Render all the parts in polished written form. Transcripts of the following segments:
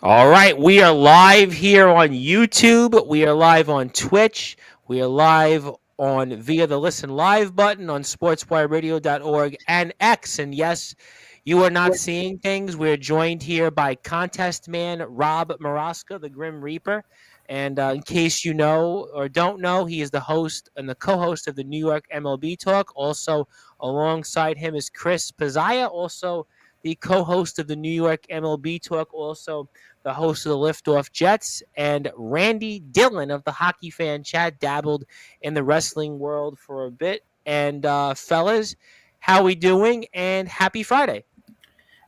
All right, we are live here on YouTube. We are live on Twitch. We are live on via the Listen Live button on sportswireradio.org and X. And yes, you are not seeing things. We're joined here by contest man Rob Maraska, the Grim Reaper. And in case you know or don't know, he is the host and the co-host of the New York MLB Talk. Also, alongside him is Chris Pizaya, also the co-host of the New York MLB Talk. Also, the host of the Liftoff Jets, and Randy Dillon of the Hockey Fan Chat dabbled in the wrestling world for a bit. And fellas, how we doing? And happy Friday.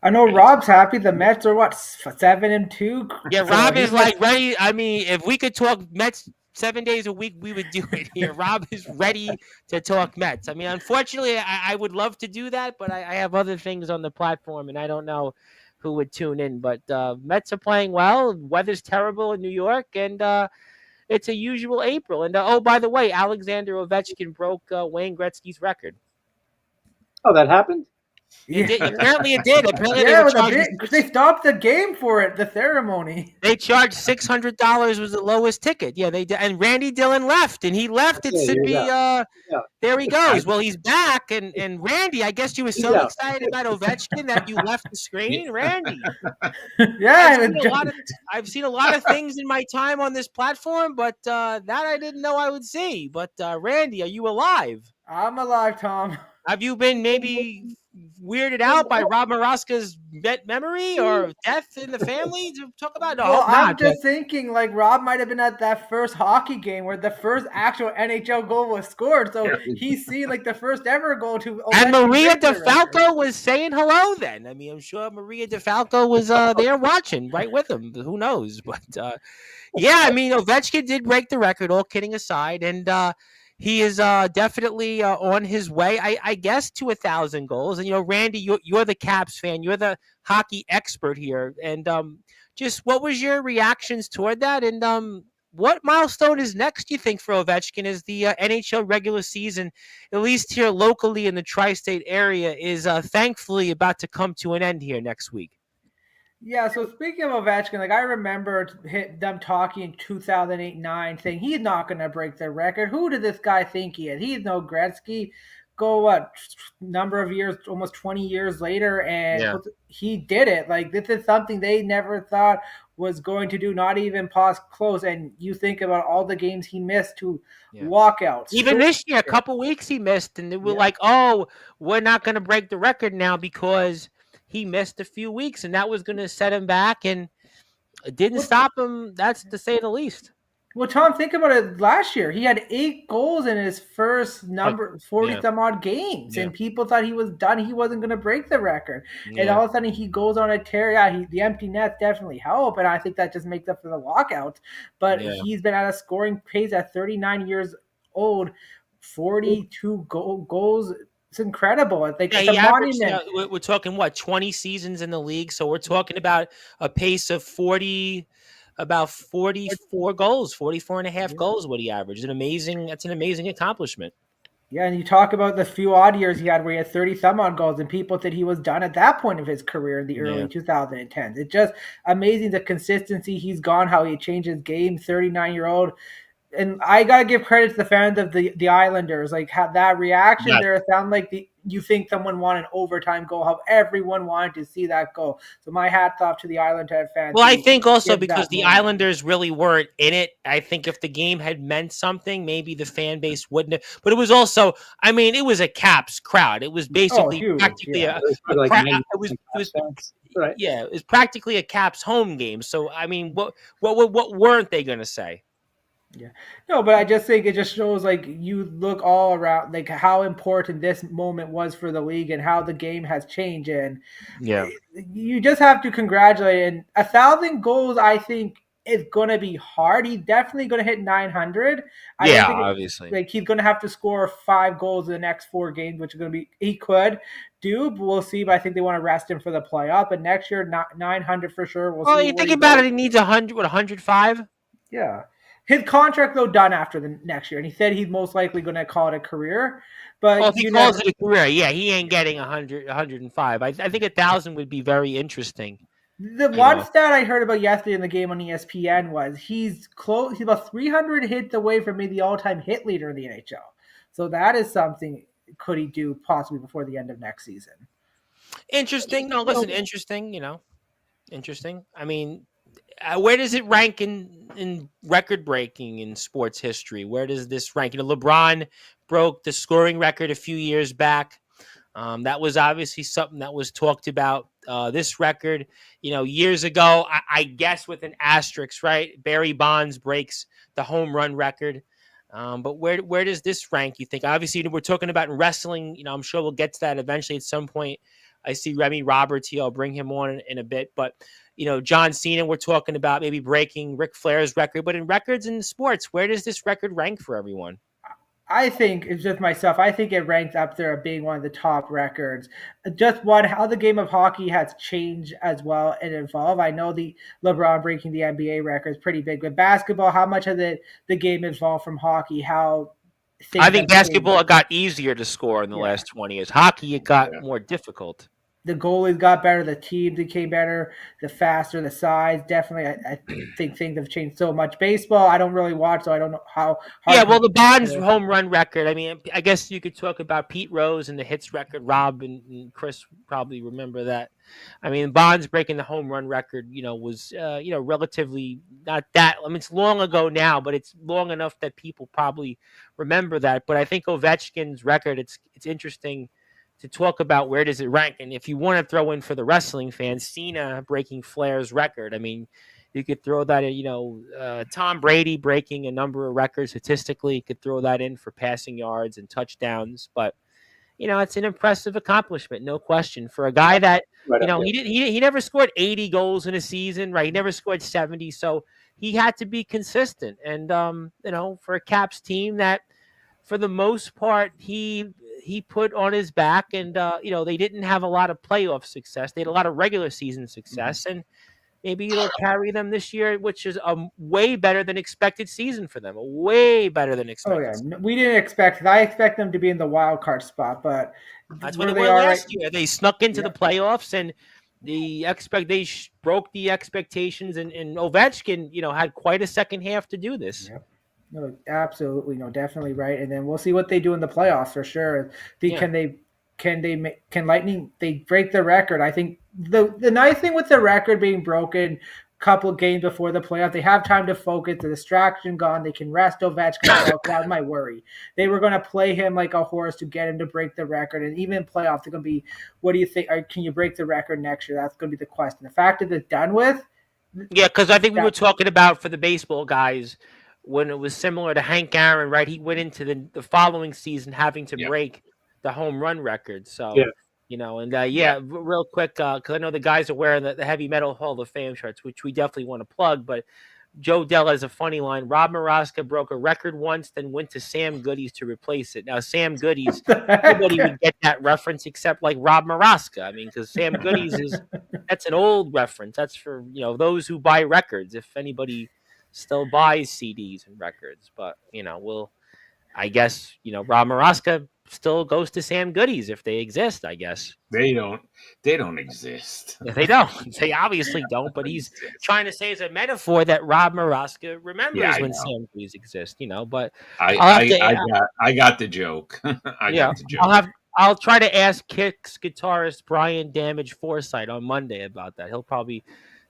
I know Rob's happy. The Mets are what 7-2. Yeah, So Rob is like ready. I mean, if we could talk Mets 7 days a week, we would do it here. Rob is ready to talk Mets. I mean, unfortunately, I would love to do that, but I have other things on the platform, and I don't know who would tune in. But Mets are playing well. Weather's terrible in New York, and it's a usual April. And oh, by the way, Alexander Ovechkin broke Wayne Gretzky's record. Oh, that happened? It did. Apparently, it did. Apparently, yeah, they stopped the game for it. The ceremony. They charged $600 was the lowest ticket. Yeah, they did. And Randy Dillon left, and he left. It should be. There he goes. Well, he's back, and Randy, I guess you were so excited about Ovechkin that you left the screen, Randy. Yeah, I've seen a lot of things in my time on this platform, but that I didn't know I would see. But Randy, are you alive? I'm alive, Tom. Have you been maybe weirded out by Rob Maraska's memory or death in the family to talk about? No, well, I'm just thinking like Rob might have been at that first hockey game where the first actual NHL goal was scored. So he's seen like the first ever goal to. And Maria DeFalco was saying hello then. I mean, I'm sure Maria DeFalco was there watching right with him. Who knows? But yeah, I mean, Ovechkin did break the record, all kidding aside. And he is definitely on his way, I guess, to 1,000 goals. And, you know, Randy, you're the Caps fan. You're the hockey expert here. And just what was your reactions toward that? And what milestone is next, you think, for Ovechkin as the NHL regular season, at least here locally in the tri-state area, is thankfully about to come to an end here next week? Yeah, so speaking of Ovechkin, like I remember them talking in 2008-9 saying he's not going to break the record. Who did this guy think he is? He's no Gretzky. Go what number of years, almost 20 years later, and he did it. Like this is something they never thought was going to do, not even pause close. And you think about all the games he missed to walkouts. Even this year, a couple weeks he missed, and they were like, "Oh, we're not going to break the record now because he missed a few weeks, and that was going to set him back, and it didn't stop him. That's to say the least." Well, Tom, think about it. Last year, he had 8 goals in his first 40 some odd games, and people thought he was done. He wasn't going to break the record, and all of a sudden he goes on a tear. Yeah, the empty nets definitely help, and I think that just makes up for the lockouts. But he's been at a scoring pace at 39 years old, 42 goals. It's incredible. I think it's a monument. We're talking, what, 20 seasons in the league? So we're talking about a pace of about 44 goals, 44 and a half goals, what he averaged. That's an amazing accomplishment. Yeah, and you talk about the few odd years he had where he had 30-some-odd goals, and people said he was done at that point of his career in the early 2010s. It's just amazing the consistency he's gone, how he changed his game, 39-year-old. And I gotta give credit to the fans of the Islanders, like how that reaction there. It sounded like you think someone wanted an overtime goal, how everyone wanted to see that goal. So my hats off to the Islander fans. Well, I think also because the Islanders really weren't in it. I think if the game had meant something, maybe the fan base wouldn't have. But it was also, I mean, it was a Caps crowd. It was basically practically it was practically a Caps home game. So I mean, what weren't they going to say? Yeah, no, but I just think it just shows like you look all around, like how important this moment was for the league and how the game has changed. And you just have to congratulate. And 1,000 goals, I think, is going to be hard. He's definitely going to hit 900. Obviously. Like he's going to have to score 5 goals in the next 4 games, which is going to be he could do. But we'll see. But I think they want to rest him for the playoff. But next year, 900 for sure. Well, you think about it, he needs 100. What, 105? Yeah. His contract, though, done after the next year, and he said he's most likely going to call it a career. But if he calls it a career, he ain't getting 100, 105. I think 1,000 would be very interesting. The You one know, stat I heard about yesterday in the game on ESPN was he's close. He's about 300 hits away from being the all-time hit leader in the NHL. So that is something could he do possibly before the end of next season? interesting. No, listen, interesting. Interesting. I mean, where does it rank in record breaking in sports history? Where does this rank? LeBron broke the scoring record a few years back. That was obviously something that was talked about. This record, years ago, I guess with an asterisk, right? Barry Bonds breaks the home run record. But where does this rank, you think? Obviously, we're talking about in wrestling. I'm sure we'll get to that eventually at some point. I see Remy Roberts here. I'll bring him on in a bit. But, John Cena, we're talking about maybe breaking Ric Flair's record. But in records in sports, where does this record rank for everyone? I think it's just myself. I think it ranks up there of being one of the top records. Just one, how the game of hockey has changed as well and evolved. I know the LeBron breaking the NBA record is pretty big, but basketball, how much of the game evolved from hockey? How I things think have changed. basketball got easier to score in the Yeah. last 20 years. Hockey, it got more difficult. The goalies got better, the team became better, the faster, the size. Definitely, I think things have changed so much. Baseball, I don't really watch, so I don't know how Yeah, hard well, to. the Bonds home run record. I mean, I guess you could talk about Pete Rose and the hits record. Rob and Chris probably remember that. I mean, Bonds breaking the home run record, was relatively not that. I mean, it's long ago now, but it's long enough that people probably remember that. But I think Ovechkin's record. It's interesting to talk about where does it rank, and if you want to throw in for the wrestling fans, Cena breaking Flair's record. I mean, you could throw that in, Tom Brady breaking a number of records statistically. You could throw that in for passing yards and touchdowns. But, it's an impressive accomplishment, no question. For a guy that, Right up there. he never scored 80 goals in a season, right? He never scored 70. So he had to be consistent. And, for a Caps team that, for the most part, he put on his back, and they didn't have a lot of playoff success. They had a lot of regular season success, and maybe it'll carry them this year, which is a way better than expected season for them. A way better than Oh yeah, expected. we didn't expect. I expect them to be in the wild card spot, but That's what where they they were are right. last year. They snuck into Yeah. the playoffs, and they broke the expectations. And Ovechkin, had quite a second half to do this. Yep. No, absolutely, no, definitely right. And then we'll see what they do in the playoffs for sure. Yeah. Can Lightning they break the record? I think the nice thing with the record being broken a couple of games before the playoff, they have time to focus. The distraction gone. They can rest Ovechkin as well. That was my worry. They were going to play him like a horse to get him to break the record. And even in playoffs, they're going to be, what do you think? Or can you break the record next year? That's going to be the question. The fact that it's done with. Yeah, because I think we were talking about for the baseball guys when it was similar to Hank Aaron, right? He went into the following season having to break the home run record. So, real quick, because I know the guys are wearing the Heavy Metal Hall of Fame shirts, which we definitely want to plug. But Joe Dell has a funny line. Rob Maraska broke a record once, then went to Sam Goody's to replace it. Now, Sam Goody's, nobody would get that reference except like Rob Maraska. I mean, because Sam Goody's that's an old reference. That's for, those who buy records, if anybody still buys CDs and records. But, I guess, Rob Maraska still goes to Sam Goody's if they exist, I guess. They don't exist. They don't. They obviously don't, but he's trying to say as a metaphor that Rob Maraska remembers when Sam Goody's exist, but I got the joke. I got the joke. I'll try to ask Kicks guitarist Brian Damage Foresight on Monday about that. He'll probably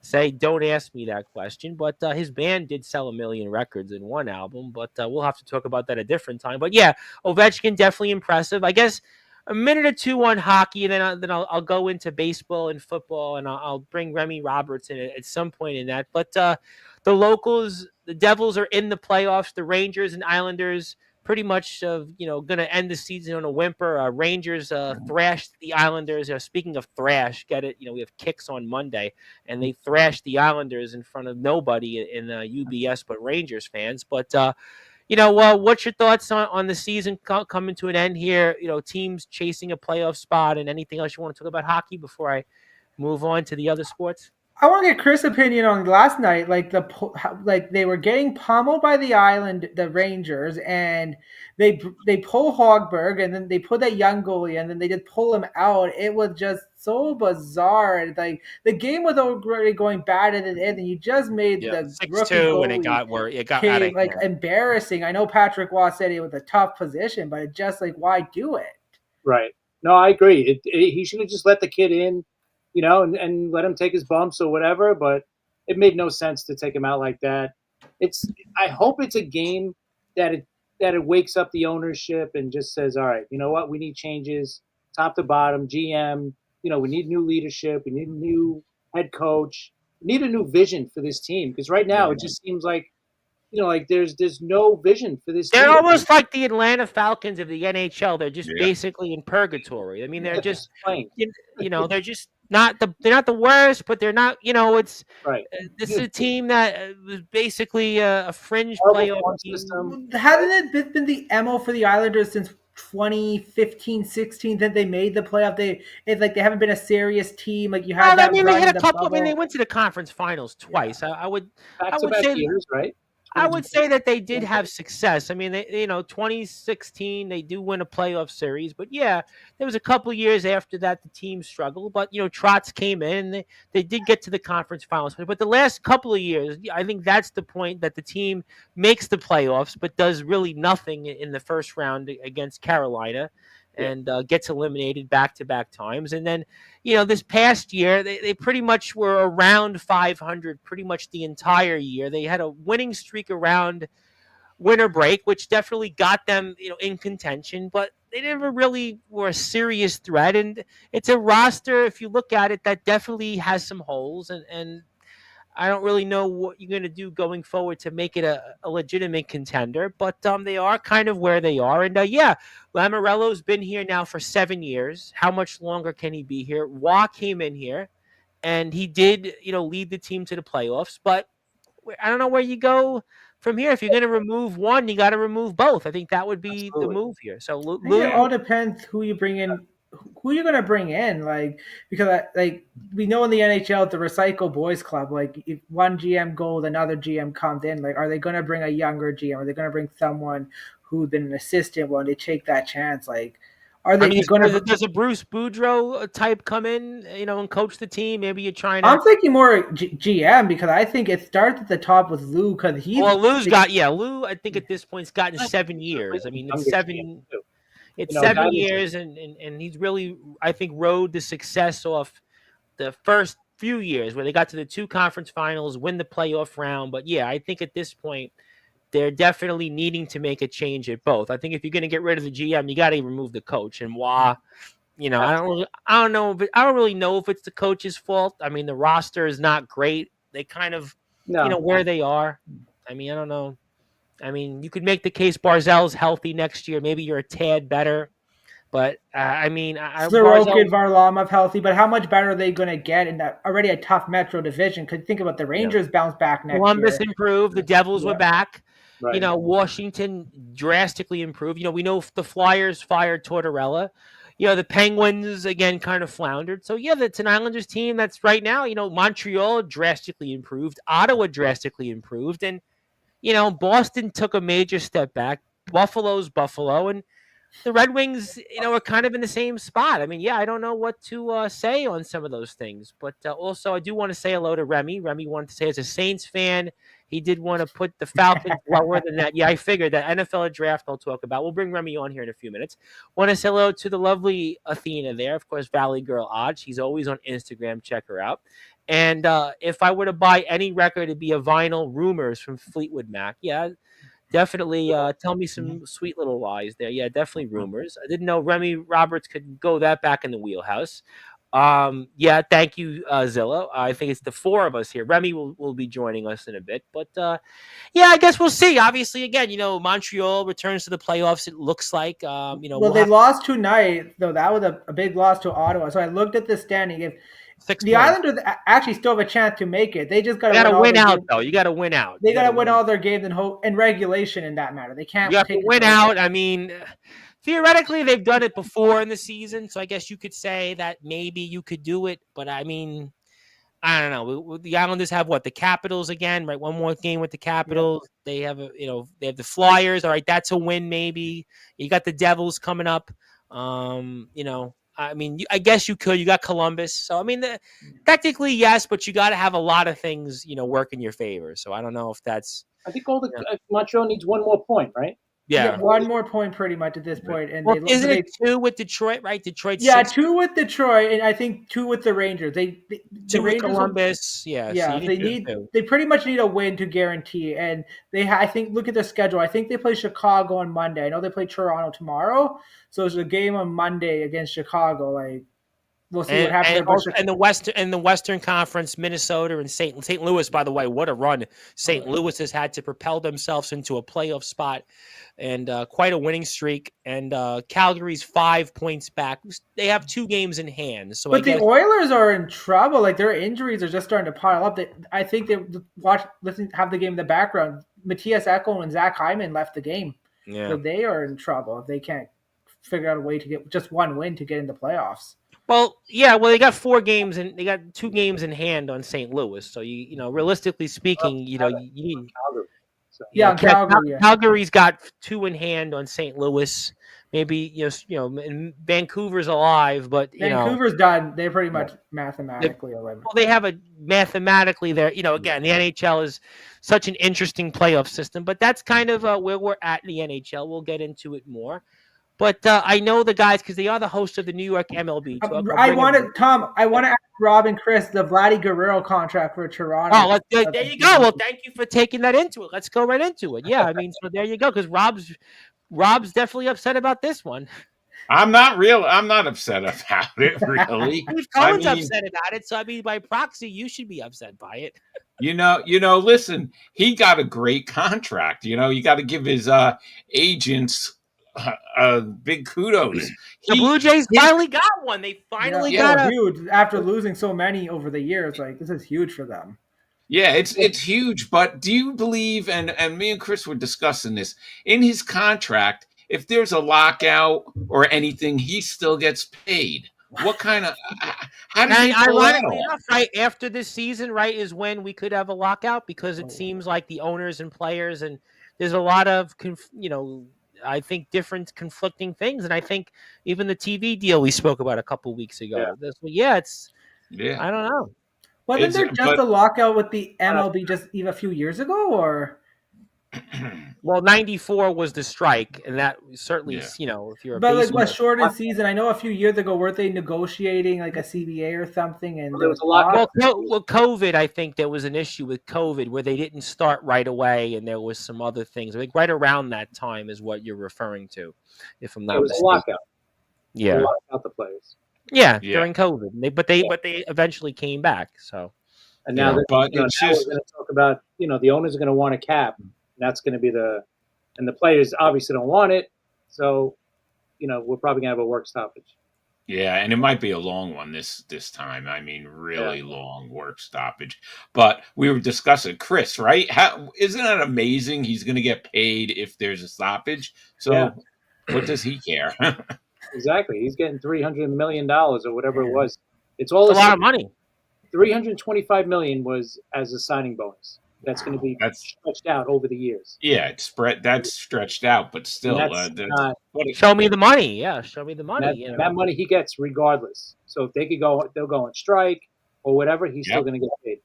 say, don't ask me that question. But his band did sell 1 million records in one album. But we'll have to talk about that a different time. But yeah, Ovechkin, definitely impressive. I guess a minute or two on hockey, and then I'll go into baseball and football, and I'll bring Remy Roberts in at some point in that. But the locals, the Devils are in the playoffs. The Rangers and Islanders pretty much going to end the season on a whimper. Rangers thrashed the Islanders. Speaking of thrash, get it? We have Kicks on Monday, and they thrashed the Islanders in front of nobody in UBS but Rangers fans. But what's your thoughts on the season coming to an end here? Teams chasing a playoff spot, and anything else you want to talk about hockey before I move on to the other sports? I want to get Chris' opinion on last night. Like like they were getting pummeled by the Rangers, and they pull Hogberg, and then they put that young goalie, and then they just pull him out. It was just so bizarre. And like the game was already going bad at the end, and you just made Yeah, the rookie 6-2, and goalie it got out of came like hand. embarrassing. I know Patrick Waugh said it was a tough position, but it just like why do it? Right. No, I agree. He should have just let the kid in, and let him take his bumps or whatever. But it made no sense to take him out like that. I hope it's a game that it wakes up the ownership and just says, all right, you know what, we need changes, top to bottom, GM. We need new leadership. We need a new head coach. We need a new vision for this team because right now it just seems like like there's no vision for this They're team. almost like the Atlanta Falcons of the NHL. They're just Yeah. basically in purgatory. I mean, they're just playing. they're just they're not the worst, but they're not. It's Right. This is a team that was basically a fringe Horrible playoff farm team. system. Hasn't it been the MO for the Islanders since 2015-16 that they made the playoff? It's like they haven't been a serious team. Like you had Well, I that mean, they run had in a the couple. I mean, they bubble. went to the conference finals twice. I would Back-to-back say years, right? I would say that they did have success. I mean, 2016 they do win a playoff series, but yeah, there was a couple years after that the team struggled. But Trotz came in, they did get to the conference finals. But the last couple of years, I think that's the point that the team makes the playoffs, but does really nothing in the first round against Carolina, and gets eliminated back-to-back times. And then this past year, they pretty much were around 500 pretty much the entire year. They had a winning streak around winter break, which definitely got them, in contention, but they never really were a serious threat. And it's a roster, if you look at it, that definitely has some holes. And I don't really know what you're going to do going forward to make it a legitimate contender, but they are kind of where they are. And Lamoriello's been here now for 7 years. How much longer can he be here? Waugh came in here, and he did, lead the team to the playoffs. But I don't know where you go from here. If you're going to remove one, you got to remove both. I think that would be the move here. So I think it all Lou, depends who you bring in, who you're gonna bring in. Like because like we know in the NHL, it's the recycle boys club. Like if one GM goes, another GM comes in. Like, are they gonna bring a younger GM? Are they gonna bring someone who's been an assistant when they take that chance? Like, are I they mean, gonna? does a Bruce Boudreau type come in, and coach the team? Maybe you're trying to. I'm thinking more GM because I think it starts at the top with Lou because he's. Well, Lou. I think at this point has gotten 7 years. I mean, it's seven. It's 7 years, and he's really, I think, rode the success off the first few years where they got to the 2 conference finals, win the playoff round. But yeah, I think at this point they're definitely needing to make a change at both. I think if you're going to get rid of the GM, you got to remove the coach. And Waugh, I don't know, but I don't really know if it's the coach's fault. I mean, the roster is not great. They kind of, where they are. I mean, I don't know. I mean, you could make the case Barzell's healthy next year. Maybe you're a tad better. But, I mean, Sorokin, Varlamov healthy, but how much better are they going to get in that already a tough Metro division? Because think about the Rangers bounce back next Columbus year. improved. The Devils were back. Right. Washington drastically improved. We know the Flyers fired Tortorella. The Penguins, again, kind of floundered. So, yeah, it's an Islanders team that's right now, Montreal drastically improved. Ottawa drastically improved. And, Boston took a major step back. Buffalo's Buffalo. And the Red Wings, are kind of in the same spot. I mean, yeah, I don't know what to say on some of those things. But also, I do want to say hello to Remy. Remy wanted to say, as a Saints fan, he did want to put the Falcons lower than that. Yeah, I figured that NFL draft I'll talk about. We'll bring Remy on here in a few minutes. Want to say hello to the lovely Athena there. Of course, Valley Girl Odd. She's always on Instagram. Check her out. And if I were to buy any record, it'd be a vinyl Rumors from Fleetwood Mac. Yeah, definitely tell me some sweet little lies there. Yeah, definitely Rumors. I didn't know Remy Roberts could go that back in the wheelhouse. Yeah, thank you, Zillow. I think it's the 4 of us here. Remy will be joining us in a bit. But, yeah, I guess we'll see. Obviously, again, Montreal returns to the playoffs, it looks like. Well, they lost tonight, though. That was a big loss to Ottawa. So I looked at the standing. If 6 the points. Islanders actually still have a chance to make it, they just got to win out, games. though. You got to win out. They got to win all their games and regulation in that matter. They can't. You have to win out. I mean, theoretically, they've done it before in the season, so I guess you could say that maybe you could do it. But I mean, I don't know. The Islanders have what? The Capitals again, right? One more game with the Capitals. They have they have the Flyers. All right, that's a win maybe. You got the Devils coming up. I mean, I guess you could. You got Columbus. So I mean, technically yes, but you got to have a lot of things work in your favor. So I don't know if that's. I think Montreal needs one more point, right? Yeah, one more point pretty much at this point, and isn't it 2 with Detroit? Right, Detroit. 2 with Detroit, and I think 2 with the Rangers. The 2 with Rangers Columbus. So they pretty much need a win to guarantee. And I think look at their schedule. I think they play Chicago on Monday. I know they play Toronto tomorrow, so it's a game on Monday against Chicago. Like we'll see what happens. And the Western Conference, Minnesota and St. Louis. By the way, what a run St. Louis has had to propel themselves into a playoff spot. And quite a winning streak. And Calgary's 5 points back. They have 2 games in hand. So, the Oilers are in trouble. Like their injuries are just starting to pile up. I think they have the game in the background. Matthias Ekholm and Zach Hyman left the game. Yeah, so they are in trouble if they can't figure out a way to get just one win to get into playoffs. Well, yeah. Well, they got 4 games and they got 2 games in hand on St. Louis. So realistically speaking, you need. Yeah, Calgary. Calgary's got 2 in hand on St. Louis. Maybe and Vancouver's alive, but Vancouver's done. They're pretty much mathematically alive. Well, they have a mathematically there. Again, the NHL is such an interesting playoff system, but that's kind of where we're at in the NHL. We'll get into it more. But I know the guys because they are the host of the New York MLB. I want to ask Rob and Chris the Vladdy Guerrero contract for Toronto. Oh, there you go. Well, thank you for taking that into it. Let's go right into it. Yeah, I mean, so there you go. Because Rob's definitely upset about this one. I'm not upset about it, really. Steve Cohen's upset about it, so I mean, by proxy, you should be upset by it. Listen, he got a great contract. You got to give his agents big kudos. The Blue Jays finally got one. They finally got huge after losing so many over the years. Like this is huge for them. Yeah, it's huge. But do you believe? And me and Chris were discussing this in his contract. If there's a lockout or anything, he still gets paid. What kind of? How does he pull that off? Right after this season, right, is when we could have a lockout because it seems like the owners and players and there's a lot of I think different conflicting things, and I think even the TV deal we spoke about a couple weeks ago. I don't know. Wasn't there just a lockout with the MLB just even a few years ago, or? Well, 94 was the strike, and that certainly, if you're a shortened season. I know a few years ago, weren't they negotiating like a CBA or something? And there was a lockout. Well, COVID, I think there was an issue with COVID where they didn't start right away, and there was some other things. I think right around that time is what you're referring to, if I'm not mistaken. It was a lockout. Yeah, they locked out the players. Yeah, during COVID, but they eventually came back. So, and now, now we're going to talk about the owners are going to want a cap. That's going to be and the players obviously don't want it. So, we're probably going to have a work stoppage. Yeah, and it might be a long one this time. I mean, really long work stoppage. But we were discussing Chris, right? Isn't that amazing? He's going to get paid if there's a stoppage. So what does he care? Exactly. He's getting $300 million or whatever it was. It's all a lot of money. $325 million was as a signing bonus. That's going to be stretched out over the years. Yeah, that's stretched out, but still. Show me the money. Yeah, show me the money. That money he gets regardless. So if they'll go on strike or whatever, he's still going to get paid.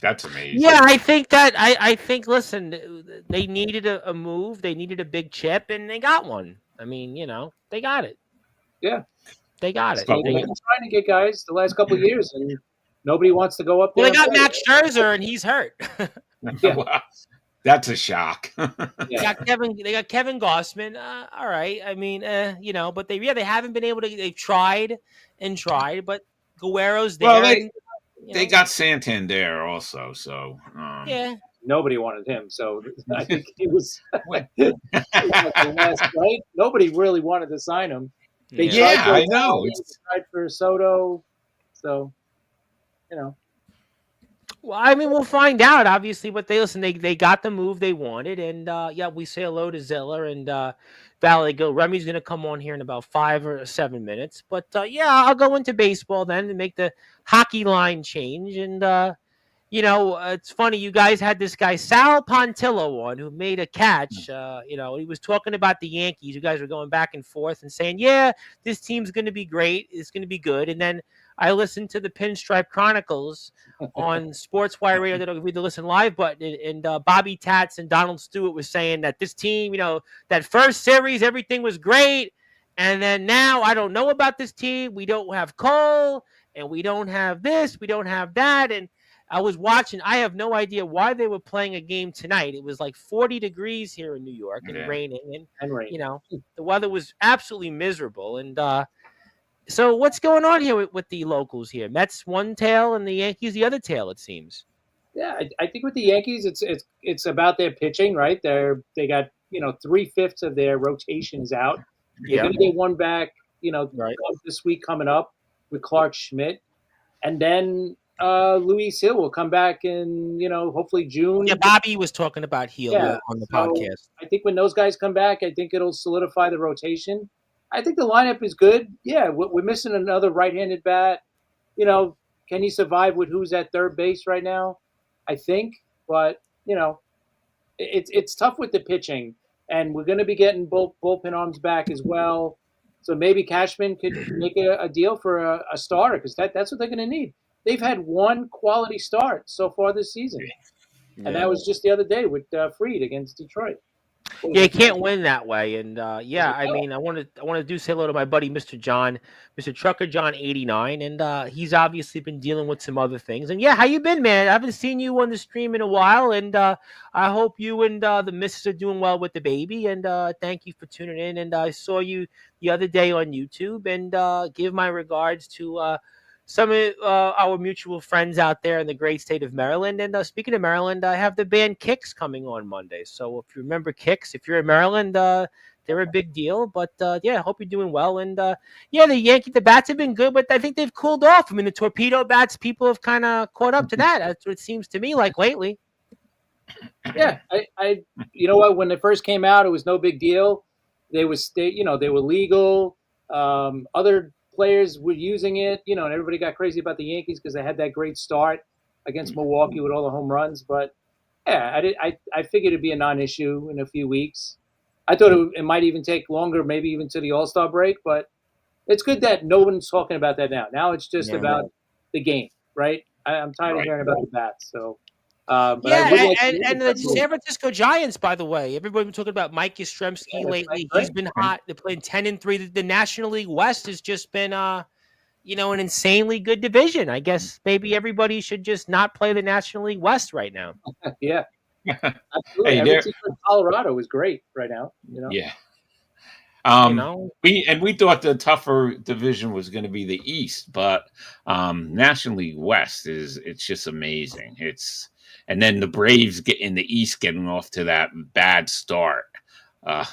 That's amazing. Yeah, I think that I think. Listen, they needed a move. They needed a big chip, and they got one. I mean, they got it. Yeah, they got it. They've been trying to get guys the last couple of years, and nobody wants to go up there. Well, they got Max Scherzer, and he's hurt. Wow. That's a shock. They got Kevin Gossman. All right. I mean, but they haven't been able to. They've tried, but Guerrero's there. Well, they got Santander also, so nobody wanted him. So I think he was right. Nobody really wanted to sign him. They I know. They tried for Soto, so. Well, I mean, we'll find out. Obviously, what they got the move they wanted, and yeah, we say hello to Ziller and Valley Go. Remy's going to come on here in about 5 or 7 minutes, but yeah, I'll go into baseball then and make the hockey line change. And it's funny. You guys had this guy Sal Pontillo on who made a catch. He was talking about the Yankees. You guys were going back and forth and saying, "Yeah, this team's going to be great. It's going to be good." And then I listened to the Pinstripe Chronicles on Sportswire Radio that we listen live button, and Bobby Tats and Donald Stewart was saying that this team, that first series, everything was great, and then now I don't know about this team. We don't have Cole, and we don't have this, we don't have that, and I was watching. I have no idea why they were playing a game tonight. It was like 40 degrees here in New York and raining, and rain. The weather was absolutely miserable, and so what's going on here with the locals here? Mets one tail and the Yankees the other tail, it seems. Yeah, I think with the Yankees, it's about their pitching, right? They got 3/5 of their rotations out. They're going to get one back, right, this week coming up with Clark Schmidt, and then Luis Hill will come back in hopefully June. Yeah, Bobby was talking about Hill on the podcast. I think when those guys come back, I think it'll solidify the rotation. I think the lineup is good. Yeah, we're missing another right-handed bat. Can he survive with who's at third base right now? I think, but it's tough with the pitching, and we're going to be getting bullpen arms back as well. So maybe Cashman could make a deal for a starter because that's what they're going to need. They've had one quality start so far this season, and that was just the other day with Fried against Detroit. Yeah, you can't win that way, and I mean, I want to say hello to my buddy, Mr. Trucker John 89, and he's obviously been dealing with some other things. And yeah, how you been, man? I haven't seen you on the stream in a while, and I hope you and the missus are doing well with the baby. And thank you for tuning in. And I saw you the other day on YouTube, and give my regards to some of our mutual friends out there in the great state of Maryland. And speaking of Maryland, I have the band Kicks coming on Monday. So if you remember Kicks, if you're in Maryland, they're a big deal. But yeah, I hope you're doing well. And yeah, the bats have been good, but I think they've cooled off. I mean, the torpedo bats, people have kind of caught up to that. That's what it seems to me like lately. Yeah, I you know what? When they first came out, it was no big deal. They were legal. Other players were using it, and everybody got crazy about the Yankees because they had that great start against Milwaukee with all the home runs. But yeah, I figured it'd be a non-issue in a few weeks. I thought it might even take longer, maybe even to the All-Star break. But it's good that no one's talking about that now. Now it's just about the game, right? I'm tired of hearing about the bats. So. And the San Francisco Giants, by the way, everybody been talking about Mike Yastrzemski lately. He's been hot. They're playing 10-3. The National League West has just been, an insanely good division. I guess maybe everybody should just not play the National League West right now. Yeah, absolutely. Hey, Colorado is great right now. Yeah. We thought the tougher division was going to be the East, but National League West it's just amazing. And then the Braves in the East getting off to that bad start.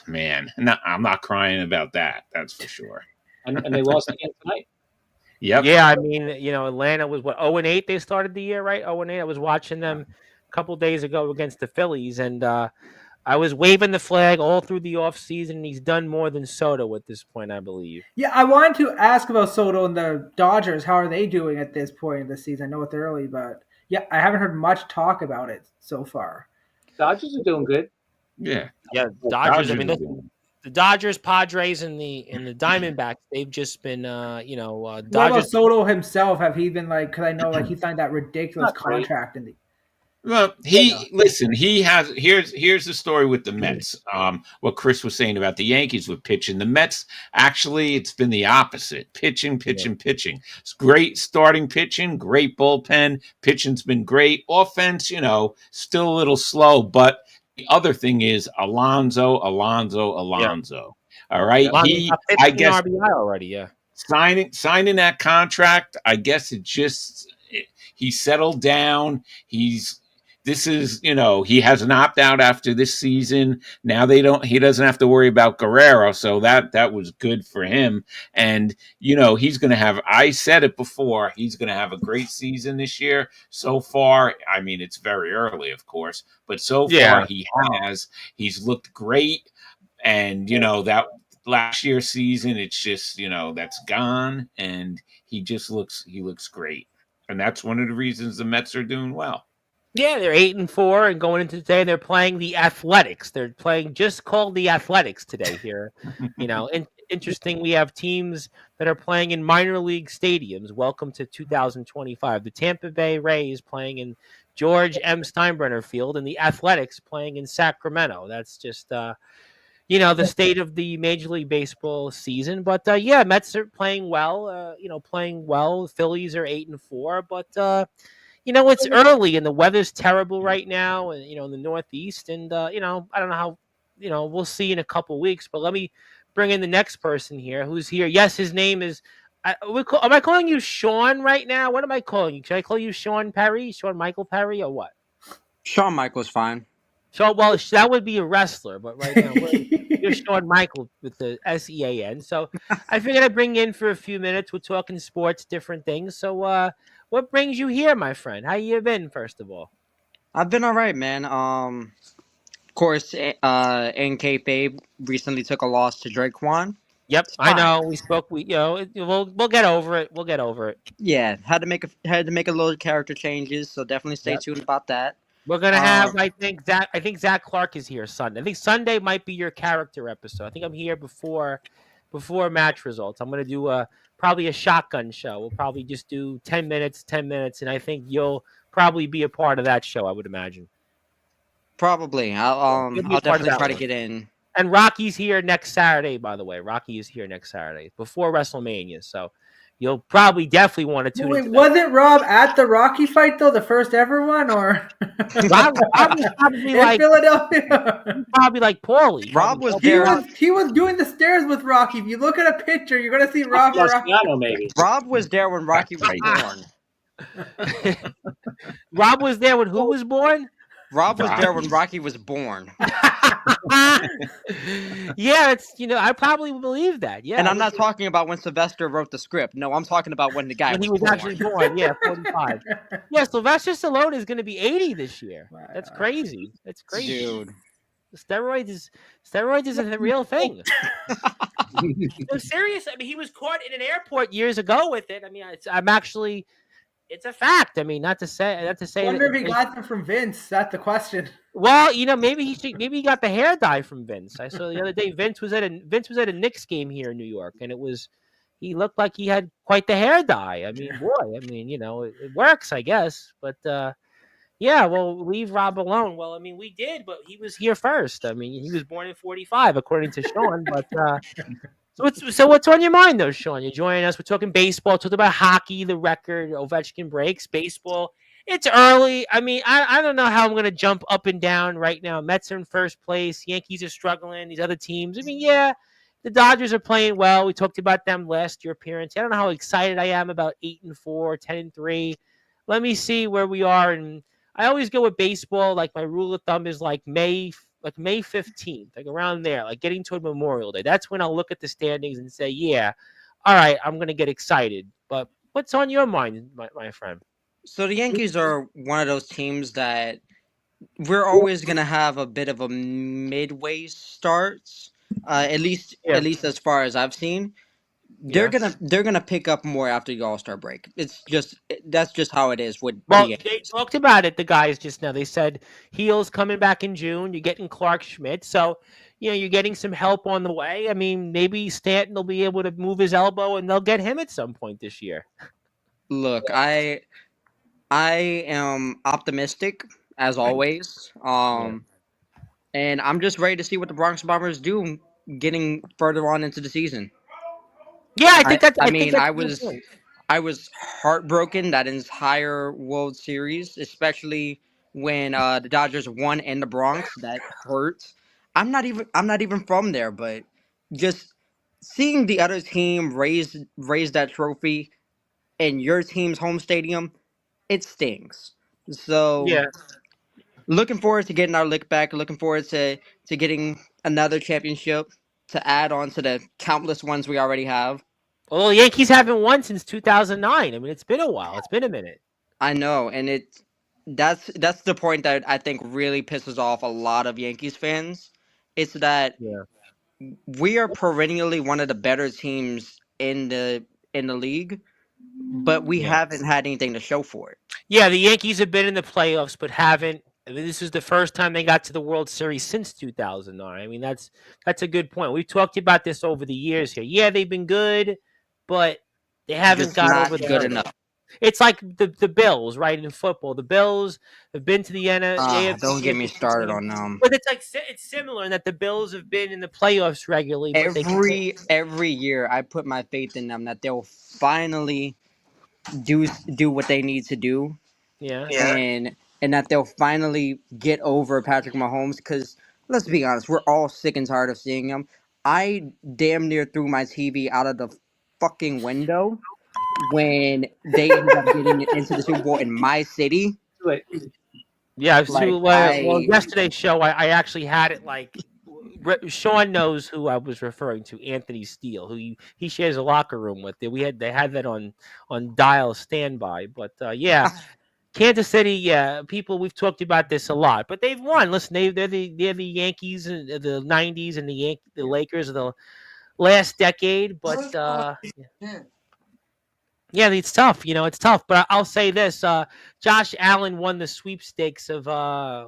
Man, I'm not crying about that. That's for sure. And they lost again tonight. Yep. Yeah, I mean, Atlanta was 0-8 they started the year, right? 0-8. I was watching them a couple days ago against the Phillies, and I was waving the flag all through the offseason, and he's done more than Soto at this point, I believe. Yeah, I wanted to ask about Soto and the Dodgers. How are they doing at this point in the season? I know it's early, but yeah, I haven't heard much talk about it so far. Dodgers are doing good. Yeah. Yeah, Dodgers. I mean, the Dodgers, Padres, and the Diamondbacks, they've just been, Dodgers. What about Soto himself? Have he been because I know he signed that ridiculous contract in the. Well, listen. He has here's the story with the Mets. What Chris was saying about the Yankees with pitching. The Mets actually, it's been the opposite. Pitching. It's great starting pitching, great bullpen. Pitching's been great. Offense, still a little slow. But the other thing is Alonso. Yeah. All right, I guess RBI already. Yeah, signing that contract. I guess he settled down. this is, he has an opt out after this season. Now he doesn't have to worry about Guerrero. So that was good for him. And, he's going to have, I said it before, he's going to have a great season this year. So far, I mean, it's very early, of course, but so far Yeah. he's looked great. And, that last year's season, it's just, that's gone. And he looks great. And that's one of the reasons the Mets are doing well. Yeah, they're 8-4, and going into today, they're playing the Athletics. They're playing just called the Athletics today here. Interesting. We have teams that are playing in minor league stadiums. Welcome to 2025. The Tampa Bay Rays playing in George M. Steinbrenner Field, and the Athletics playing in Sacramento. That's just the state of the Major League Baseball season. But yeah, Mets are playing well. Playing well. Phillies are 8-4, but. It's early and the weather's terrible right now, and in the Northeast, and I don't know how, we'll see in a couple weeks. But let me bring in the next person here, who's here. Yes, his name is. Am I calling you Sean right now? What am I calling you? Should I call you Sean Perry, Sean Michael Perry, or what? Shawn Michaels fine. So, well, that would be a wrestler, but right now you're Shawn Michael with the SEAN. So I figured I'd bring you in for a few minutes. We're talking sports, different things. So what brings you here, my friend? How you been, first of all? I've been all right, man. Of course, in kayfabe recently took a loss to Draquan. Yep, It's I fine. know. We spoke. We'll get over it. We'll get over it. Yeah, had to make a little character changes, so definitely stay Yep. tuned about that. We're gonna have. Um, I think Zach Clark is here Sunday. I think Sunday might be your character episode. I think I'm here before match results. I'm gonna do probably a shotgun show. We'll probably just do 10 minutes, and I think you'll probably be a part of that show. I would imagine. Probably. I'll You'll be a I'll part of definitely that try to one. get in. And Rocky's here next Saturday, by the way. Rocky is here next Saturday before WrestleMania, so you'll probably definitely want to tune Wait, into that. wasn't Rob at the Rocky fight though, the first ever one, or Rob was probably in like Philadelphia? Paulie. Rob was He there. was doing the stairs with Rocky. If you look at a picture, you're gonna see Rob. Marciano, maybe. Rob was there when Rocky was born. Rob was there when who was born? Rob was there when Rocky was born. Yeah, it's I probably believe that. Yeah, And I'm not talking about when Sylvester wrote the script. No, I'm talking about when the guy when he was was born. actually born. Yeah, 45. Yeah, Sylvester Stallone is going to be 80 this year. That's crazy. That's crazy. Dude. Steroids is a real thing. I'm serious. I mean, he was caught in an airport years ago with it. I mean, it's a fact. I mean, not to say. I wonder if he got them from Vince. That's the question. Well, maybe he got the hair dye from Vince. I saw the other day Vince was at a Knicks game here in New York, and he looked like he had quite the hair dye. I mean, boy, it works, I guess. But yeah, well, leave Rob alone. Well, I mean, we did, but he was here first. I mean, he was born in 45, according to Sean. But so what's on your mind, though, Sean? You're joining us. We're talking baseball. Talking about hockey, the record, Ovechkin breaks, baseball. It's early. I mean, I don't know how I'm going to jump up and down right now. Mets are in first place. Yankees are struggling. These other teams. I mean, yeah, the Dodgers are playing well. We talked about them last year appearance. I don't know how excited I am about 8-4, 10-3. Let me see where we are. And I always go with baseball. Like my rule of thumb is like May 15th, like around there, like getting toward Memorial Day. That's when I'll look at the standings and say, yeah, all right, I'm going to get excited. But what's on your mind, my friend? So the Yankees are one of those teams that we're always gonna have a bit of a midway starts. At least as far as I've seen. They're gonna pick up more after the All-Star break. That's just how it is with the Well, Yankees. they talked about it, the guys just now. They said Heel's coming back in June. You're getting Clark Schmidt. So, you're getting some help on the way. I mean, maybe Stanton will be able to move his elbow and they'll get him at some point this year. Look, I am optimistic as always. And I'm just ready to see what the Bronx Bombers do getting further on into the season. Yeah, I think that's. I was heartbroken that entire World Series, especially when the Dodgers won in the Bronx. That hurts. I'm not even from there, but just seeing the other team raise that trophy in your team's home stadium, it stings. So Yeah. Looking forward to getting our lick back. Looking forward to getting another championship to add on to the countless ones we already have. Well, the Yankees haven't won since 2009. I mean, it's been a while. It's been a minute. I know, and that's the point that I think really pisses off a lot of Yankees fans. It's that Yeah. we are perennially one of the better teams in the league, but we Yeah. haven't had anything to show for it. Yeah, the Yankees have been in the playoffs, but haven't. I mean, this is the first time they got to the World Series since 2009. I mean, that's a good point. We've talked about this over the years here. Yeah, they've been good, but they haven't Just got not over the good hurdle. enough. It's like the Bills, right, in football. The Bills have been to the AFC Don't get me Championship started game, on them. but it's like it's similar in that the Bills have been in the playoffs regularly, but they can. Every year, I put my faith in them that they'll finally do what they need to do, Yeah. and that they'll finally get over Patrick Mahomes. Because let's be honest, we're all sick and tired of seeing him. I damn near threw my TV out of the fucking window when they ended up getting into the Super Bowl in my city. Like, Yeah, Like well, yesterday's show, I actually had it like Sean knows who I was referring to, Anthony Steele, who he shares a locker room with. They had that on dial standby, but yeah, Kansas City, yeah, people we've talked about this a lot, but they've won. Listen, they're the Yankees in the '90s and the Lakers of the last decade, but yeah, it's tough. It's tough. But I'll say this: Josh Allen won the sweepstakes of,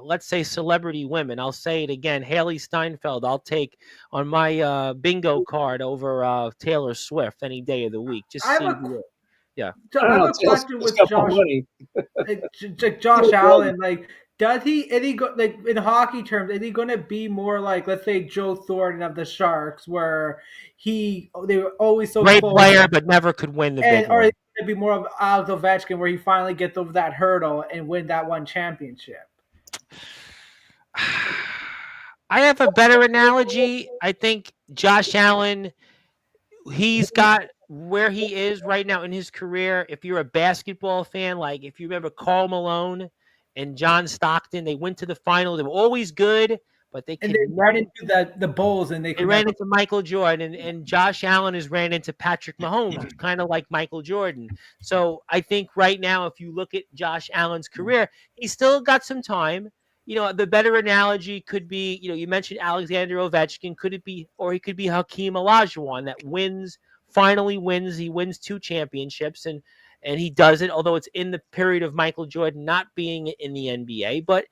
let's say, celebrity women. I'll say it again: Haley Steinfeld. I'll take on my bingo card over Taylor Swift any day of the week. Just I have see. a Yeah. So I I don't have know. a Taylor's question with got more Josh. money. Josh Allen, like, does he? Is he like in hockey terms? Is he going to be more like, let's say, Joe Thornton of the Sharks, where they were always so Great close, player, but never could win the big or one. is he going to be more of Alex Ovechkin, where he finally gets over that hurdle and win that one championship? I have a better analogy. I think Josh Allen, he's got where he is right now in his career. If you're a basketball fan, like if you remember Karl Malone and John Stockton, they went to the final. They were always good, but they And could they ran never. into the Bulls, and they They could ran never. into Michael Jordan, and Josh Allen has ran into Patrick Mahomes, who's kind of like Michael Jordan. So I think right now, if you look at Josh Allen's career, he's still got some time. The better analogy could be, you mentioned Alexander Ovechkin. Could it be, or he could be Hakeem Olajuwon that finally wins. He wins 2 championships, and he does it. Although it's in the period of Michael Jordan not being in the NBA, but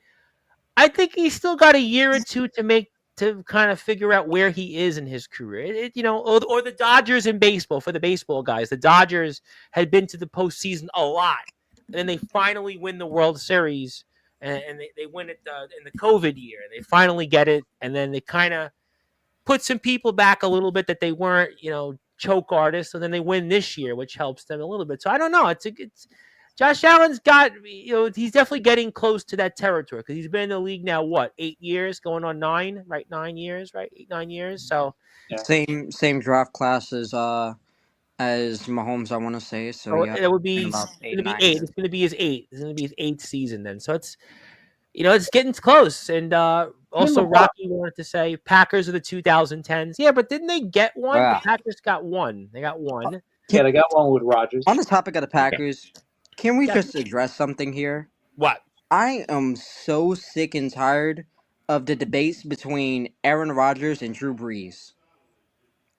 I think he's still got a year or two to kind of figure out where he is in his career. Or the Dodgers in baseball, for the baseball guys. The Dodgers had been to the postseason a lot, and then they finally win the World Series, and they win it in the COVID year. They finally get it, and then they kind of put some people back a little bit that they weren't, choke artists, and then they win this year, which helps them a little bit. So I don't know. It's Josh Allen's got, he's definitely getting close to that territory because he's been in the league now, what, 8 years, going on 9, right? 9 years, right? 8, 9 years. So Yeah. Same draft class as Mahomes, I want to say. So yeah, it would be in about going to be 8 9 8. years. It's going to be his 8. It's going to be his 8th season then. So it's getting close. And also Rocky wanted to say Packers are the 2010s. Yeah, but didn't they get one? Yeah. The Packers got one. They got one. Yeah, they got one with Rodgers. On the topic of the Packers, can we Yeah. just address something here? What? I am so sick and tired of the debates between Aaron Rodgers and Drew Brees.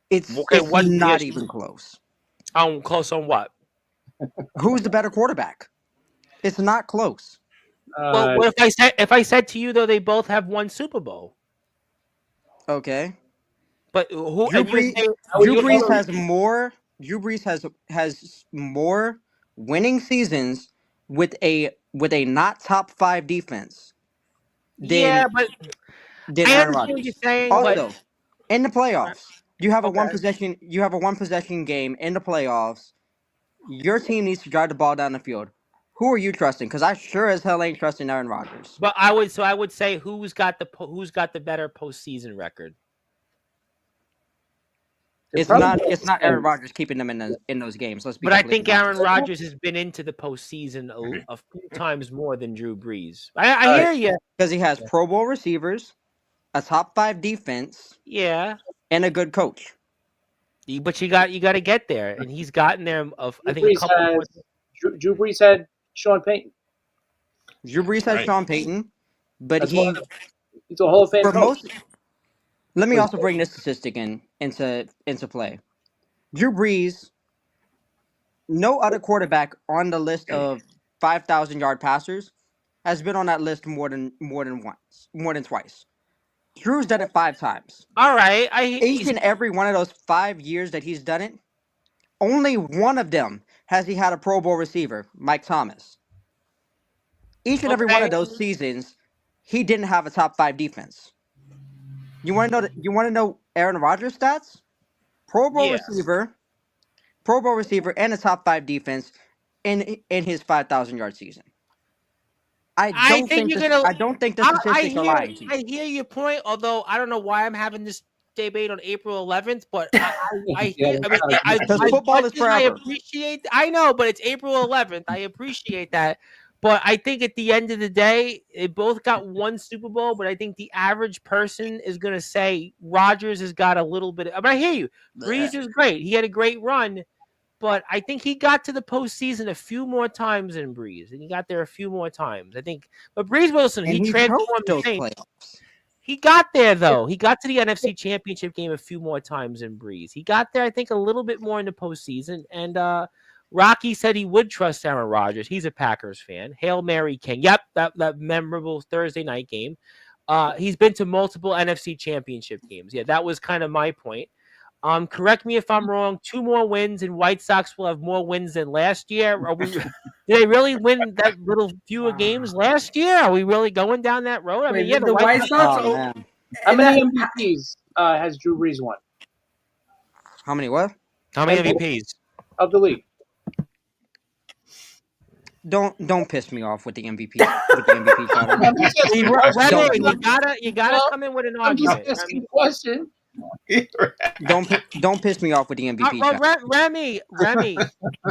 It's Okay, what? not Yes. even close. Close on what? Who's the better quarterback? It's not close. Well, what if I said to you though they both have one Super Bowl? Okay. But who? Drew And you're Brees, saying Drew Brees has more. Drew Brees has more winning seasons with a not top 5 defense yeah, than but than I Aaron understand what you're Rodgers. saying. Also, in the playoffs, you have a Okay. one possession game in the playoffs. Your team needs to drive the ball down the field. Who are you trusting? Because I sure as hell ain't trusting Aaron Rodgers. But I would say who's got the better postseason record? It's probably not. It's makes not Aaron sense. Rodgers keeping them in those games. Let's be But I completely think Aaron honest. Rodgers has been into the postseason a few times more than Drew Brees. I All hear right. you. Because he has Pro Bowl receivers, a top 5 defense, Yeah, and a good coach. but you got to get there, and he's gotten there. Of I Drew think a Brees couple more. has Drew Brees had Sean Payton. Drew Brees has Right. Sean Payton, but That's one of he's a Hall of Fame for coach. most. Let me Was- also bring this statistic into play. Drew Brees, no other quarterback on the list of 5,000-yard passers has been on that list more than twice. Drew's done it 5 times. All right, Each and every one of those 5 years that he's done it, only one of them has he had a Pro Bowl receiver, Mike Thomas. Each and every one okay. of those seasons, he didn't have a top 5 defense. You want to know? You want to know Aaron Rodgers' stats? Pro Bowl Yeah, receiver, Pro Bowl receiver, and a top 5 defense in his 5,000-yard season. I I don't think think you're this. gonna. I don't think the I statistics are hear lying to you. I hear your point. Although I don't know why I'm having this debate on April 11th, but I Yeah, hear. I mean, Because as football much is as I forever. appreciate. I know, but it's April 11th. I appreciate that. But I think at the end of the day, they both got one Super Bowl. But I think the average person is going to say Rodgers has got a little bit. But I hear you. Breeze is great. He had a great run. But I think he got to the postseason a few more times than Breeze, and he got there a few more times. I think, but Breeze Wilson, And he he transformed choked the those Saints. playoffs. He got there though. He got to the NFC Championship game a few more times than Breeze. He got there, I think, a little bit more in the postseason. And Rocky said he would trust Aaron Rodgers. He's a Packers fan. Hail Mary King. Yep, that memorable Thursday night game. He's been to multiple NFC Championship games. Yeah, that was kind of my point. Correct me if I'm wrong. 2 more wins, and White Sox will have more wins than last year. Are we? Did they really win that little fewer games last year? Are we really going down that road? I mean, Wait, yeah, the the White White Sox. Sox. Oh man, How and many that- MVPs has Drew Brees won how many what? How many and- MVPs? of the league? Don't piss me off with the MVP title. I'm just asking a Remy, question. you gotta come in with an I'm just argument. asking a question. Don't piss me off with the MVP Well, title. Remy,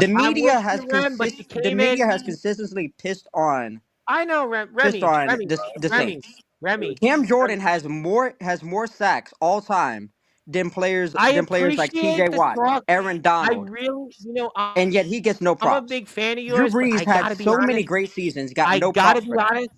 The media with has you, Rem, but you the came media in. has consistently pissed on I know, Remy, the Saints. Remy. Cam Jordan has more sacks all time than players I like appreciate T.J. the Watt, talk. Aaron I Donald, really, and yet he gets no I'm a props. big fan of Drew yours, but Brees I had gotta be so many honest. great seasons, got I no gotta props be for that. honest.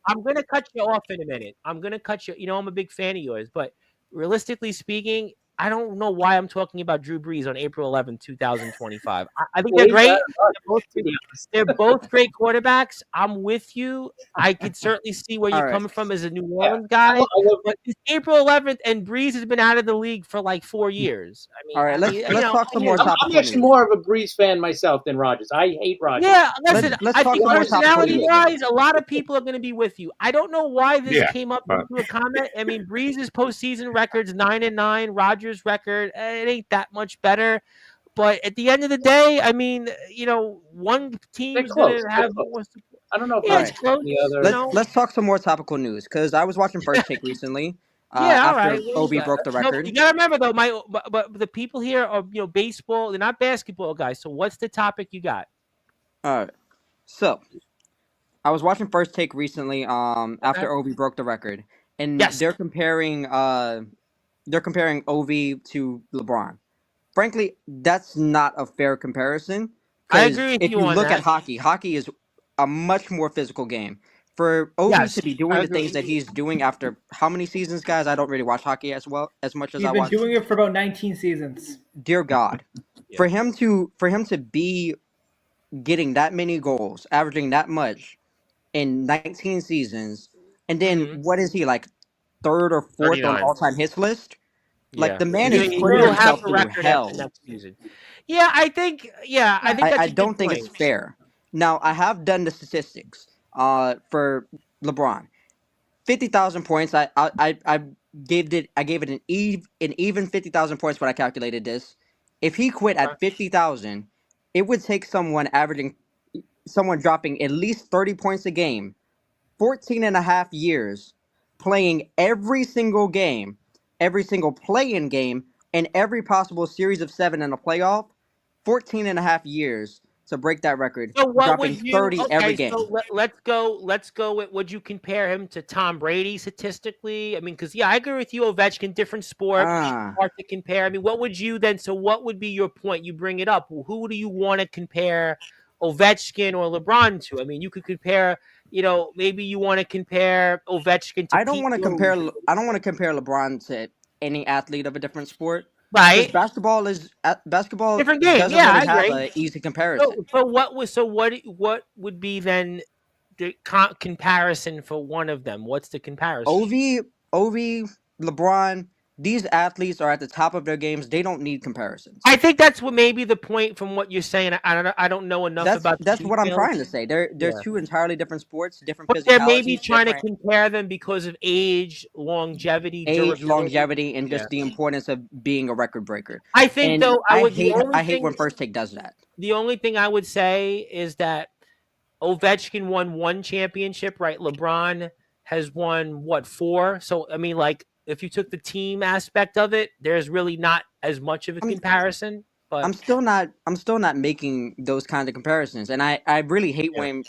I'm gonna cut you off in a minute. I'm gonna cut you. You know, I'm a big fan of yours, but realistically speaking, I don't know why I'm talking about Drew Brees on April 11th, 2025. I think Well, they're he's great. Aaron Rodgers. They're both great quarterbacks. I'm with you. I could certainly see where All you're right. coming from as a New Yeah. Orleans guy. I love But it's April 11th, and Brees has been out of the league for like 4 years. I mean, All right, let's talk some more I'm topical actually news. more of a Brees fan myself than Rodgers. I hate Rodgers. Yeah, listen, Let's I talk think some more topical news. personality-wise, a lot of people are going to be with you. I don't know why this Yeah, came up but- into a comment. I mean, Breeze's postseason record's 9-9. Rodgers' record, it ain't that much better. But at the end of the day, I mean, one team's going close. to They're have close. more support. I don't know if Yeah, I it's close. any other. Let's talk some more topical news because I was watching First Take recently. Yeah, all After right. What do Obi you got? broke the No, record. you gotta remember though, but the people here are baseball. They're not basketball guys. So what's the topic you got? All right. So, I was watching First Take recently. After Obi broke the record, and Yes. they're comparing Obi to LeBron. Frankly, that's not a fair comparison. I 'Cause agree with if you you on look that. at hockey is a much more physical game. For Obi Yes, to be I doing the agree. things that he's doing after how many seasons, guys? I don't really watch hockey as much as He's I been watch. doing it for about 19 seasons. Dear God, Yeah. for him to be getting that many goals, averaging that much in 19 seasons, and then Mhm. what is he like, third or fourth on 39. all-time hits list? Like Yeah. the man He is he putting will have himself a through record hell. after next season. Yeah, I think that's I a good don't think point. it's fair. Now I have done the statistics. For LeBron, 50,000 points. I gave it an even 50,000 points when I calculated this. If he quit at 50,000, it would take someone dropping at least 30 points a game, 14 and a half years, playing every single game, every single play-in game in every possible series of 7 in a playoff, 14 and a half years to break that record, So what dropping would you? 30 every Okay, so game. let's go. Let's go with. Would you compare him to Tom Brady statistically? I mean, because I agree with you. Ovechkin, different sport, Ah, hard to compare. I mean, what would you then? So what would be your point? You bring it up. Who do you want to compare Ovechkin or LeBron to? I mean, you could compare. Maybe you want to compare Ovechkin to I don't Pete want to Rose, compare. I don't want to compare LeBron to any athlete of a different sport because right? basketball Different game. doesn't Yeah, really I have agree. a easy So, comparison. so what was so what would be then the comparison for one of them? What's the comparison? Ovi, LeBron, these athletes are at the top of their games. They don't need comparisons. I think that's what maybe the point from what you're saying. I don't know enough about the That's what I'm trying to details. say. They're Yeah. two entirely different sports, different But they're maybe physicalities, trying to different compare them because of age, longevity, age, durability. longevity, and Yeah. just the importance of being a record breaker. I think And though I hate when First Take does that. the only thing I would say is that Ovechkin won one championship, right? LeBron has won what, four? So I mean, like if you took the team aspect of it, there's really not as much of a I'm comparison. But I'm still not making those kinds of comparisons. And I really hate yeah.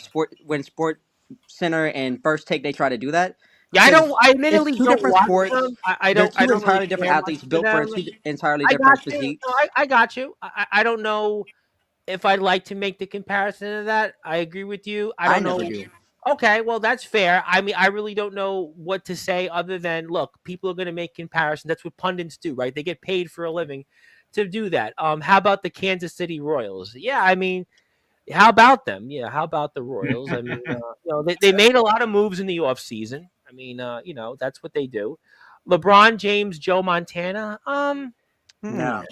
when Sport Center and First Take they try to do that Yeah, because I it's admittedly two don't different watch them. sports. They're I two don't really entirely different care much athletes for built for them. two entirely I got different you. No, physiques. I got you. I don't know if I'd like to make the comparison of that. I agree with you. I I don't never know. do. Okay, well that's fair. I mean, I really don't know what to say other than look, people are going to make comparisons. That's what pundits do, right? They get paid for a living to do that. How about the Kansas City Royals? Yeah, I mean, how about them? Yeah, how about the Royals? I mean, they made a lot of moves in the offseason. I mean, that's what they do. LeBron James, Joe Montana. Hmm. No,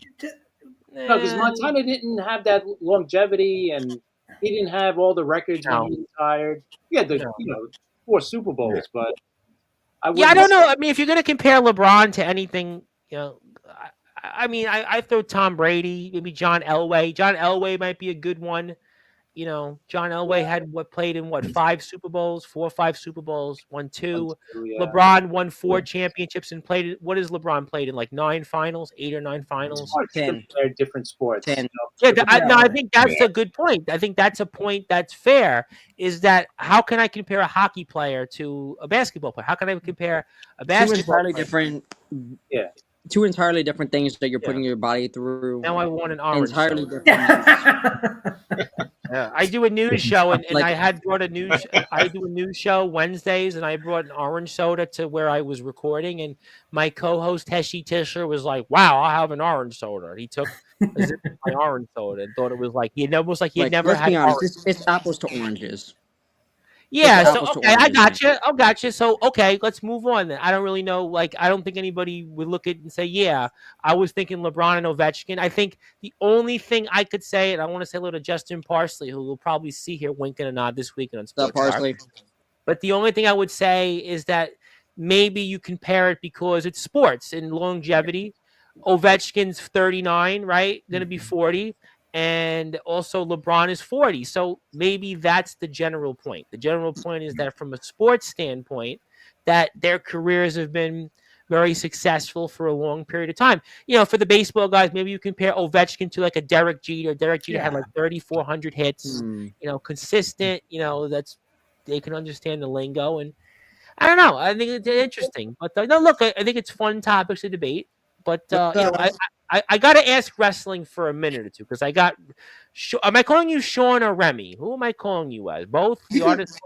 no, because Eh, Montana didn't have that longevity, and he didn't have all the records when no, he retired. He had the no. 4 Super Bowls, but I Yeah, I wouldn't don't know. say I mean, if you're going to compare LeBron to anything, I mean, I throw Tom Brady, maybe John Elway. John Elway might be a good one. John Elway had played in what, 5 Super Bowls, 4 or 5 Super Bowls, won two. until LeBron won 4 championships and played. What has LeBron played in, like 9 finals, 8 or 9 finals? hard to 10, compare different sports. 10. Yeah, Different, no, I Yeah. think that's a good point. I think that's a point that's fair. Is that how can I compare a hockey player to a basketball player? How can I compare a Two basketball entirely player? different yeah. two entirely different things that you're Yeah. putting your body through. Now I want an orange Entirely soda. different. Yeah, I do a news show, and Like I had brought a news. I do a news show Wednesdays, and I brought an orange soda to where I was recording, and my co-host Heshi Tischer was like, "Wow, I'll have an orange soda." He took a sip of my orange soda and thought it was like he had never let's had be honest, orange. it's apples to oranges. It's Yeah, so apples to okay, I oranges, man. got you. I got you. So okay, let's move on then. I don't really know. Like, I don't think anybody would look at it and say, "Yeah, I was thinking LeBron and Ovechkin." I think the only thing I could say, and I want to say a little to Justin Parsley, who we'll probably see here winking a nod this weekend on What's up, Sports. Parsley? But the only thing I would say is that maybe you compare it because it's sports and longevity. Ovechkin's 39, right? Going to be 40. And also LeBron is 40. So maybe that's the general point. The general point is that from a sports standpoint, that their careers have been very successful for a long period of time. For the baseball guys, maybe you compare Ovechkin to like a Derek Jeter. Derek Jeter had Yeah. like 3,400 hits, Hmm. consistent, that's they can understand the lingo. And I don't know. I think it's interesting. But no, look, I think it's fun topics to debate. But What's up? I got to ask wrestling for a minute or two because I got. Am I calling you Sean or Remy? Who am I calling you as? Both You the can- artist,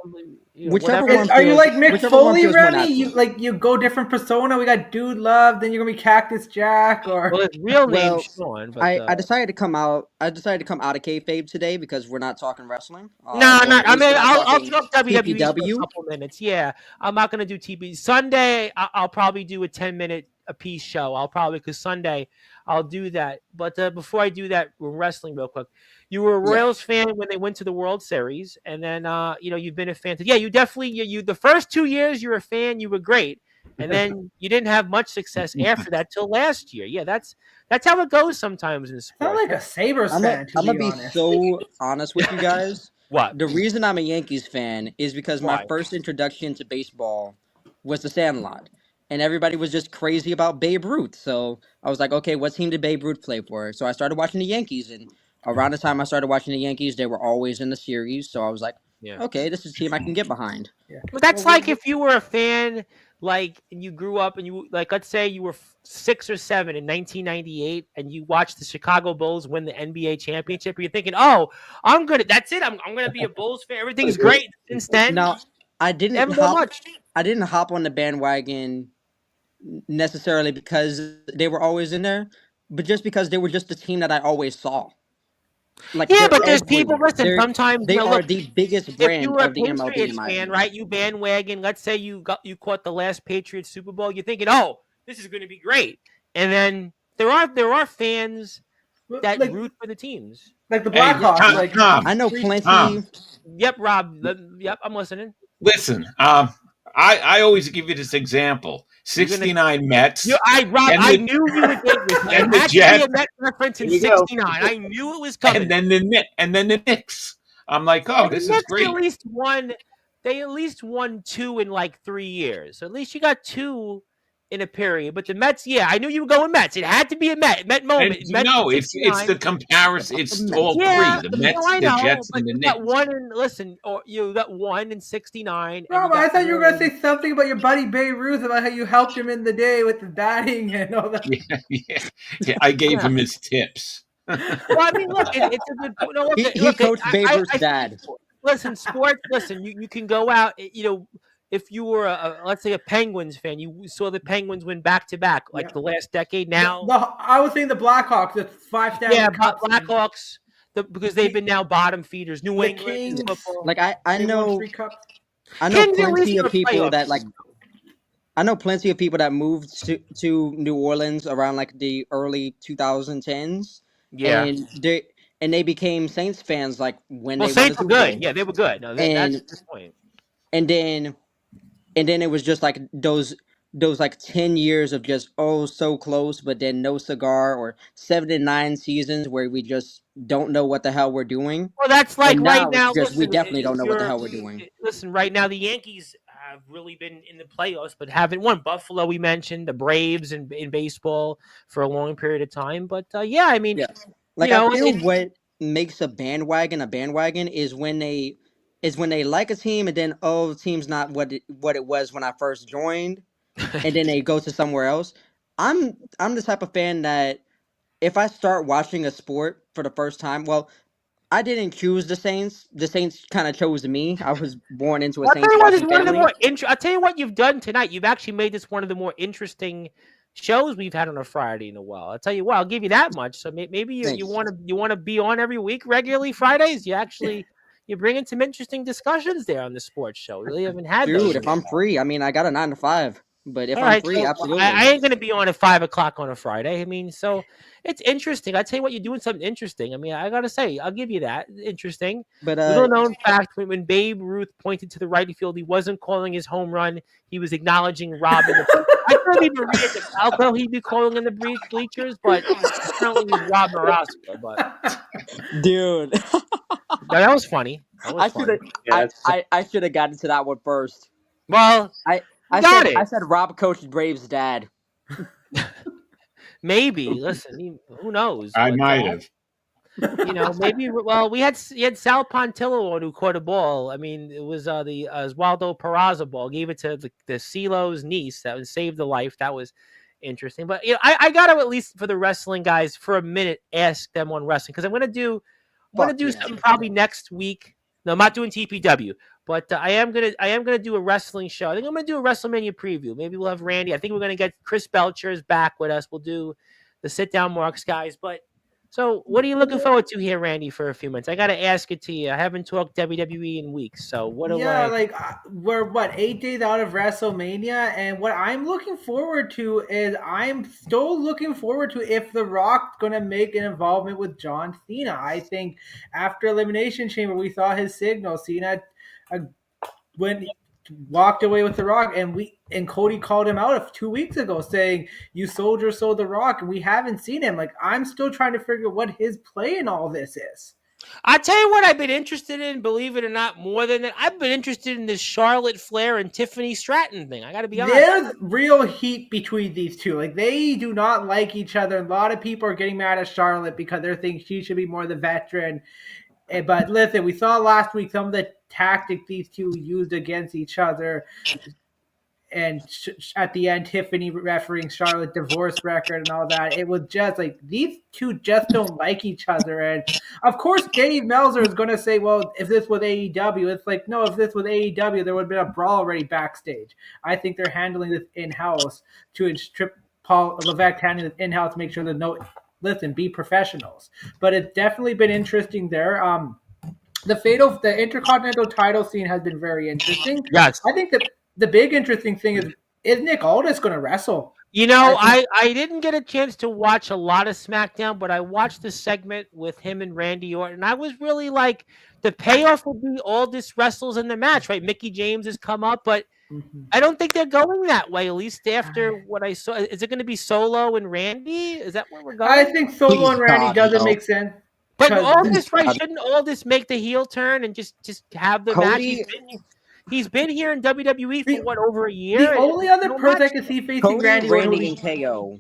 Whichever whatever. one Are you feels like Mick whichever one Foley, feels more Remy? natural. You go different persona. We got Dude Love, then you're gonna be Cactus Jack, or Well, his real name's Well, Sean, but I decided to come out. I decided to come out of kayfabe today because we're not talking wrestling. no, Or not. at I least mean, we're not I'll talking talk WWE for a TPW. couple minutes. Yeah, I'm not gonna do TB Sunday. I'll probably do a 10-minute a piece show. I'll probably because Sunday I'll do that. But before I do that, we're wrestling real quick. You were a Yeah. Royals fan when they went to the World Series, and then you've been a fan. Yeah, you definitely you the first 2 years you were a fan. You were great, and then you didn't have much success after that till last year. Yeah, that's how it goes sometimes in sound sports. like a Sabres fan, to I'm gonna be be honest. so honest with you guys. What? The reason I'm a Yankees fan is because my Why? first introduction to baseball was The Sandlot, and everybody was just crazy about Babe Ruth. So I was like, okay, what team did Babe Ruth play for? So I started watching the Yankees, and around the time I started watching the Yankees, they were always in the series. So I was like, Yeah. okay, this is a team I can get behind. Yeah. But that's Well, like if you were a fan, like, and you grew up and you, like, let's say you were 6 or 7 in 1998 and you watched the Chicago Bulls win the NBA championship, and you're thinking, oh, that's it. I'm going to be a Bulls fan. Everything's great. Since then, Now, I they didn't haven't done hop. much. I didn't hop on the bandwagon necessarily because they were always in there, but just because they were just the team that I always saw. Like Yeah, they're but there's people, everywhere. listen, sometimes, They are look, the biggest if you brand were a of the MLB in Patriots my fan, opinion. right, you bandwagon, let's say you caught the last Patriots Super Bowl, you're thinking, oh, this is going to be great. And then there are fans that like root for the teams. the Hey, Blackhawks, like I know Tom, plenty. Yep, Rob. Yep, I'm listening. listen. I always give you this example: You're gonna, '69 Mets Rob. and I the knew you would get with me. It and the had to be a Jets, Met reference in There you go. '69. I knew it was coming. and then the Knicks. I'm like, oh, And the this is Knicks great. at least won. They at least won 2 in like 3 years. So at least you got 2 in a period. But the Mets, yeah, I knew you were going Mets. It had to be a Met And moment. Mets in no, it's '69. the comparison. It's Mets. all Yeah, three: the no, Mets, I the know, Jets, but and the you got Knicks. 1 in, listen, or you got 1 in '69, and you Rob, I got thought you were 1 gonna say something about your buddy Babe Ruth, about how you helped him in the day with the batting and all that. Yeah. I gave Yeah. him his tips. Well, I mean, look, it's a good point. No, look, He coached Babe Ruth's I dad. listen, sports. Listen, you can go out. If you were let's say a Penguins fan, you saw the Penguins win back to back like Yeah. the last decade. Now, I was saying the Blackhawks, the 5 Stanley yeah, Cups. Blackhawks, because they've been now bottom feeders. New The England in Kings, football. Like I they won know 3 cups. Kings at least plenty in of the people playoffs. that like I know plenty of people that moved to New Orleans around like the early 2010s, Yeah. and they became Saints fans like when Well, they won the Saints were Super Bowl. good. Yeah, they were good. No, that's a and good point. and then it was just like those like 10 years of just so close, but then no cigar, or 7 to 9 seasons where we just don't know what the hell we're doing. Well, that's like And right now it's now. just we Listen, definitely if don't know what the hell we're doing. listen, right now the Yankees have really been in the playoffs, but haven't won. Buffalo, we mentioned the Braves in baseball for a long period of time. But yeah, I mean, Yeah. Like you I know, feel what makes a bandwagon is when they like a team, and then the team's not what it was when I first joined, and then they go to somewhere else. I'm the type of fan that if I start watching a sport for the first time, well, I didn't choose the Saints. The Saints kind of chose me. I was born into a I'll tell Saints you what, it's watching one of the family. more I'll tell you what you've done tonight. You've actually made this one of the more interesting shows we've had on a Friday in a while. I'll tell you what, I'll give you that much. So maybe you Thanks. want to be on every week regularly Fridays. You're bringing some interesting discussions there on the sports show. We really haven't had those. Dude, if I'm free, I mean, I got a 9 to 5, but if All I'm right, free, so absolutely. I ain't gonna be on at 5 o'clock on a Friday. I mean, so it's interesting. I tell you what, you're doing something interesting. I mean, I gotta say, I'll give you that. Interesting. But Little known fact: when Babe Ruth pointed to the right field, he wasn't calling his home run. He was acknowledging Rob in the. I couldn't even read the Falco he'd be calling in the bleachers, but apparently it was Rob Marasco. But dude, that was funny. That was I should funny. have I should have gotten to that one first. Well, I got it. I said Rob coached Braves' dad. Maybe. Listen, who knows? I But, might have. Maybe. Well, you had Sal Pontillo on who caught a ball. I mean, it was the Oswaldo Peraza ball. Gave it to the CeeLo's niece that saved the life. That was interesting. But I got to, at least for the wrestling guys, for a minute ask them on wrestling, because I'm gonna do something probably next week. No, I'm not doing TPW, but I am gonna do a wrestling show. I think I'm gonna do a WrestleMania preview. Maybe we'll have Randy. I think we're gonna get Chris Belcher's back with us. We'll do the sit down marks, guys. But so, what are you looking forward to here, Randy, for a few minutes? I got to ask it to you. I haven't talked WWE in weeks, so what do Yeah, I? like we're 8 days out of WrestleMania, and what I'm looking forward to is I'm still looking forward to if The Rock's gonna make an involvement with John Cena. I think after Elimination Chamber, we saw his signal. Cena walked away with The Rock, and Cody called him out 2 weeks ago, saying you sold The Rock, and we haven't seen him. Like, I'm still trying to figure what his play in all this is. I tell you what, I've been interested in, believe it or not, more than that. I've been interested in this Charlotte Flair and Tiffany Stratton thing. I got to be honest. There's real heat between these two. Like they do not like each other. A lot of people are getting mad at Charlotte because they're thinking she should be more the veteran. But listen, we saw last week some of the tactics these two used against each other. And at the end, Tiffany refereeing Charlotte divorce record and all that. It was just like these two just don't like each other. And of course, Dave Meltzer is going to say, "Well, if this was AEW, it's like no. If this was AEW, there would have been a brawl already backstage." I think they're handling this in house to strip Paul Levesque handling this in house to make sure there's no. Listen, be professionals. But it's definitely been interesting there. The Intercontinental title scene has been very interesting. Yes. I think that the big interesting thing is Nick Aldis going to wrestle? You know, I didn't get a chance to watch a lot of SmackDown, but I watched the segment with him and Randy Orton. I was really like, the payoff will be Aldis wrestles in the match, right? Mickey James has come up, but I don't think they're going that way, at least after what I saw. Is it going to be Solo and Randy? Is that where we're going? I think Solo and Randy God, doesn't no. make sense. But Aldis, right? Shouldn't Aldis make the heel turn and just have the match? He's been here in WWE for what, over a year? The only other person I can see facing Cody, Randy and KO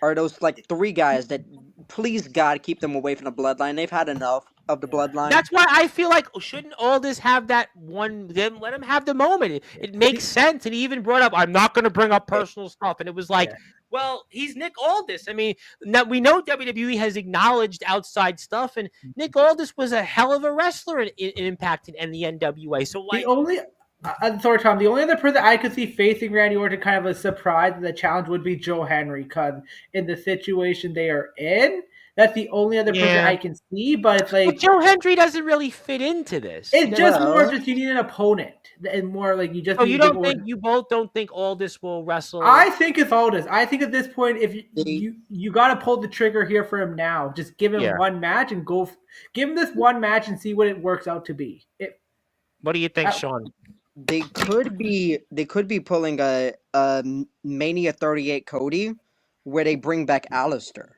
are those like three guys that, please God, keep them away from the bloodline. They've had enough of the bloodline. That's why I feel like shouldn't Aldis have that one? Then let him have the moment. It makes sense. And he even brought up, "I'm not going to bring up personal stuff," and it was like, well, he's Nick Aldis. I mean, now we know WWE has acknowledged outside stuff, and Nick Aldis was a hell of a wrestler in Impact and the NWA. So like, sorry, Tom. The only other person I could see facing Randy Orton kind of a surprise and the challenge would be Joe Henry, because in the situation they are in, that's the only other person I can see. But it's like, but Joe Henry doesn't really fit into this. It's just more just you need an opponent, and more like you just. Oh, you don't think you both don't think Aldis will wrestle? I think it's Aldis. I think at this point, if you got to pull the trigger here for him now, just give him one match and go. Give him this one match and see what it works out to be. What do you think, Sean? They could be pulling a Mania 38 Cody, where they bring back Alistair,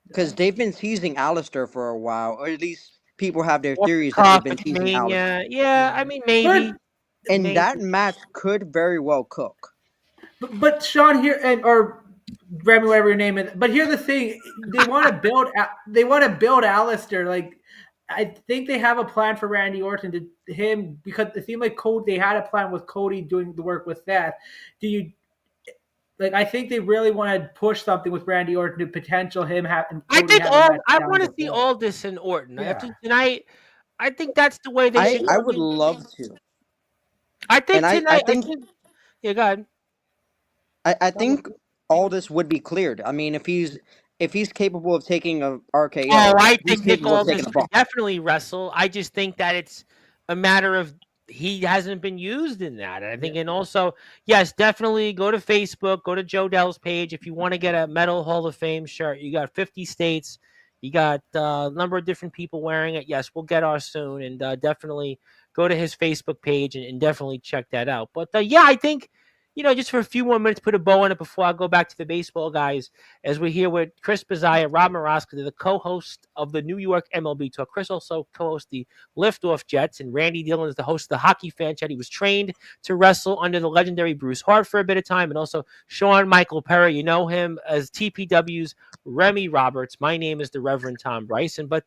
because they've been teasing Alistair for a while, or at least people have their theories that they've been teasing Alistair. Yeah, I mean maybe. That match could very well cook. But Sean here or Remy, whatever your name is. But here's the thing: they want to build. They want to build Alistair. Like I think they have a plan for Randy Orton to him, because it seemed like they had a plan with Cody doing the work with Seth. Do you? Like, I think they really want to push something with Randy Orton to potential him having. I want to see Aldis and Orton after tonight. I think that's the way they should. I would love to. I think tonight. Yeah, go ahead. I think Aldis would be cleared. I mean, if he's capable of taking a RKO. Oh, I think Nick Aldis can definitely wrestle. I just think that it's a matter of he hasn't been used in that. I think, and also, yes, definitely go to Facebook, go to Joe Dell's page if you want to get a Metal Hall of Fame shirt. You got 50 states, you got a number of different people wearing it. Yes, we'll get ours soon, and definitely go to his Facebook page and definitely check that out. But yeah, I think, just for a few more minutes, put a bow on it before I go back to the baseball guys, as we're here with Chris Bazaya, Rob Maraska, the co-host of the New York MLB Talk. Chris also co-hosts the Liftoff Jets, and Randy Dillon is the host of the Hockey Fan Chat. He was trained to wrestle under the legendary Bruce Hart for a bit of time, and also Sean Michael Perry. You know him as TPW's Remy Roberts. My name is the Reverend Tom Bryson. But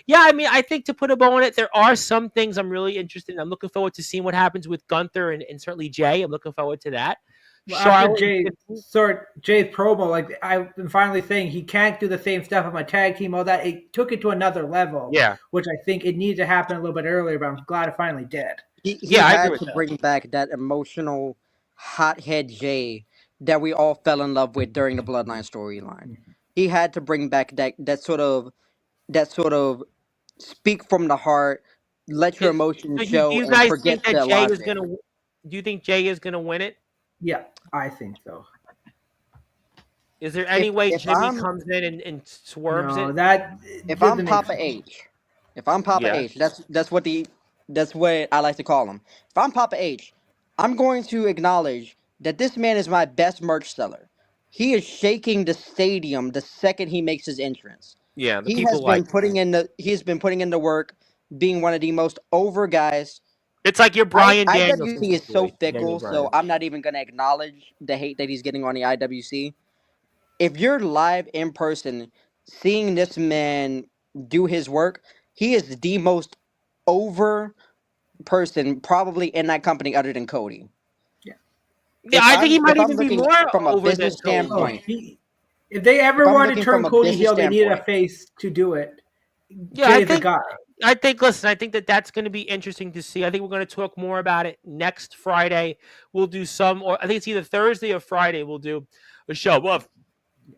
yeah, I mean, I think to put a bow on it, there are some things I'm really interested in. I'm looking forward to seeing what happens with Gunther and certainly Jay. I'm looking forward to that. Well, after Jay's promo, like I've been finally saying, he can't do the same stuff on my tag team, all that. It took it to another level, which I think it needed to happen a little bit earlier, but I'm glad it finally did. He had to bring back that emotional hothead Jay that we all fell in love with during the Bloodline storyline. He had to bring back that sort of speak from the heart, let your emotions show, you guys and forget think that Jay is going to? Do you think Jay is going to win it? Yeah, I think so. Is there any way Jimmy comes in and swerves it? If I'm Papa H, that's what I like to call him. If I'm Papa H, I'm going to acknowledge that this man is my best merch seller. He is shaking the stadium the second he makes his entrance. Yeah, the He has people like been putting in the work, being one of the most over guys. it's like your Brian Danielson IWC is so situation. Daniel fickle, so Bryan. I'm not even gonna acknowledge the hate that he's getting on the IWC. If you're live in person, seeing this man do his work, he is the most over person probably in that company other than Cody. Yeah, I think he might If I'm even be looking more from a over than business Cody. Oh, standpoint, if they if ever I'm want to looking turn from a Cody business heel, they needed a standpoint, face to do it. Yeah, I Jay's the think guy. listen, I think that's going to be interesting to see. I think we're going to talk more about it next Friday. We'll do or I think it's either Thursday or Friday. We'll do a show. Well,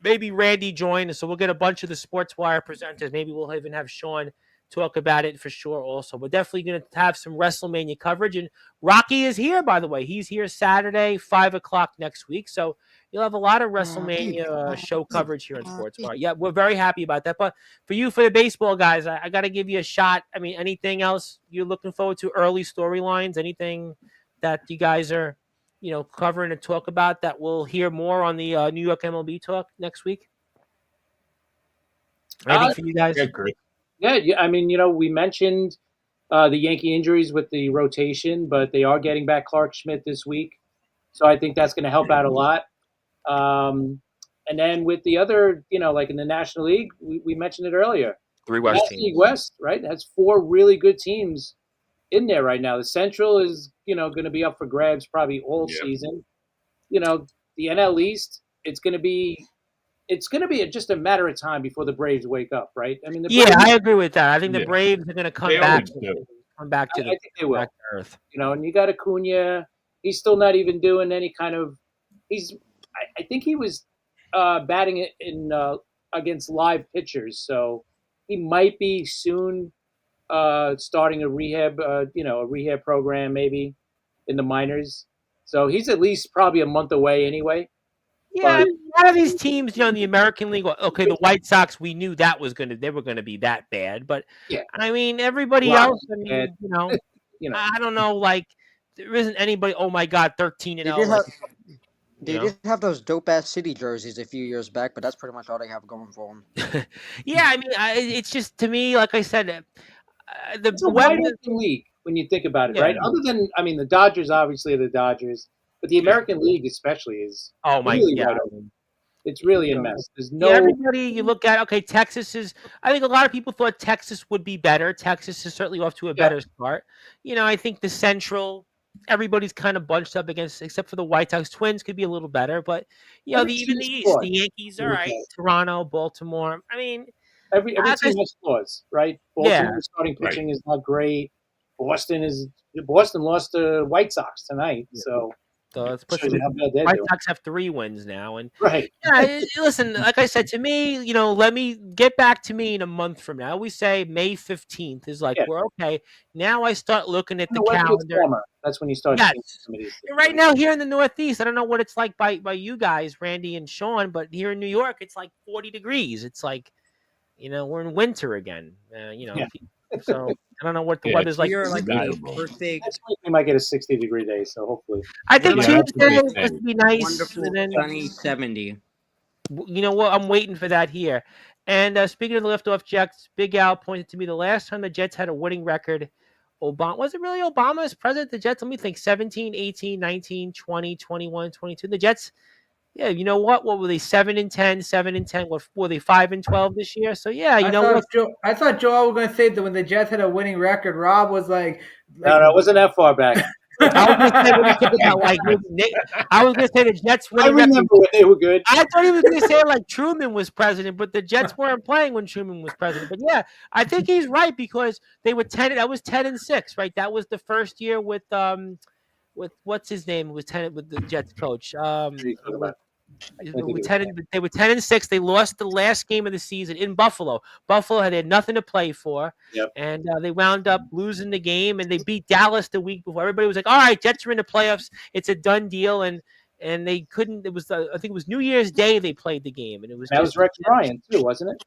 maybe Randy join, so we'll get a bunch of the Sportswire presenters. Maybe we'll even have Sean talk about it for sure. Also, we're definitely going to have some WrestleMania coverage. And Rocky is here, by the way. He's here Saturday, 5 o'clock next week. So you'll have a lot of WrestleMania show coverage here in Sportswire. Yeah, we're very happy about that. But for you, for the baseball guys, I got to give you a shot. I mean, anything else you're looking forward to? Early storylines? Anything that you guys are cover and talk about that we'll hear more on the New York MLB talk next week? Anything for you guys? Yeah, Chris. Yeah, I mean, we mentioned the Yankee injuries with the rotation, but they are getting back Clark Schmidt this week, so I think that's going to help out a lot. And then with the other, like in the National League, we mentioned it earlier. 3 The West National teams. League West, right, has 4 really good teams in there right now. The Central is, going to be up for grabs probably all season. The NL East, it's going to be just a matter of time before the Braves wake up, right? I mean, the Braves, I agree with that. I think the Yeah. Braves are going to come They back. always do. Come back to I think they will. back to earth. And you got Acuna. He's still not even doing any kind of. I think he was batting it in against live pitchers, so he might be soon starting a rehab program maybe in the minors. So he's at least probably a month away anyway. Yeah, But a lot of these teams, in the American League. Okay, the White Sox, we knew they were gonna be that bad, but yeah, I mean, everybody Wow. else. I mean, you know, I don't know. Like, there isn't anybody. Oh my God, 13-0. Like, they did have those dope ass City jerseys a few years back, but that's pretty much all they have going for them. Yeah, I mean, it's just to me, like I said, it's a wide open league when you think about it, right? Other than, the Dodgers obviously are the Dodgers, but the American League especially is really wide open. It's really a mess. There's no everybody you look at. Okay, Texas is. I think a lot of people thought Texas would be better. Texas is certainly off to a better start. I think the Central, everybody's kind of bunched up against, except for the White Sox. Twins could be a little better, but even the East, the Yankees are right. Toronto, Baltimore. I mean, every team has flaws, right? Baltimore's starting pitching is not great. Boston lost to White Sox tonight, so let's put shows some. you how bad they're White doing. Sox have 3 wins now, and Right. Listen, like I said, to me, let me get back to me in a month from now. I always say May 15th is like we're okay. Now I start looking at the calendar. That's when you start. Yes. Some of these things. Right now here in the Northeast, I don't know what it's like by you guys, Randy and Sean, but here in New York, it's like 40 degrees. It's like, we're in winter again. So I don't know what the weather's like. You're like a Incredible. perfect. Next week we might get a 60-degree day, so hopefully. I think Yeah, Tuesday that's is supposed to be nice. Wonderful, And then, sunny 70. you know what? I'm waiting for that here. And speaking of the liftoff Jets, Big Al pointed to me the last time the Jets had a winning record. Was it really Obama as president of the Jets? Let me think. 17, 18, 19, 20, 21, 22. The Jets, yeah, you know what? What were they? 7-10, 7-10. What were they? 5-12 this year? So yeah, I thought Joel was going to say that when the Jets had a winning record, Rob was like no, it wasn't that far back. I was going to say when you talk about I was going to say the Jets winning I remember record. when they were good. I thought he was going to say like Truman was president, but the Jets weren't playing when Truman was president. But yeah, I think he's right because they were 10. That was 10-6, right? That was the first year with what's his name? It was 10 with the Jets coach. They were 10-6. They lost the last game of the season in Buffalo. Buffalo had nothing to play for, and they wound up losing the game. And they beat Dallas the week before. Everybody was like, "All right, Jets are in the playoffs. It's a done deal." And they couldn't. It was I think it was New Year's Day they played the game, and it was that was Rex Ryan too, wasn't it?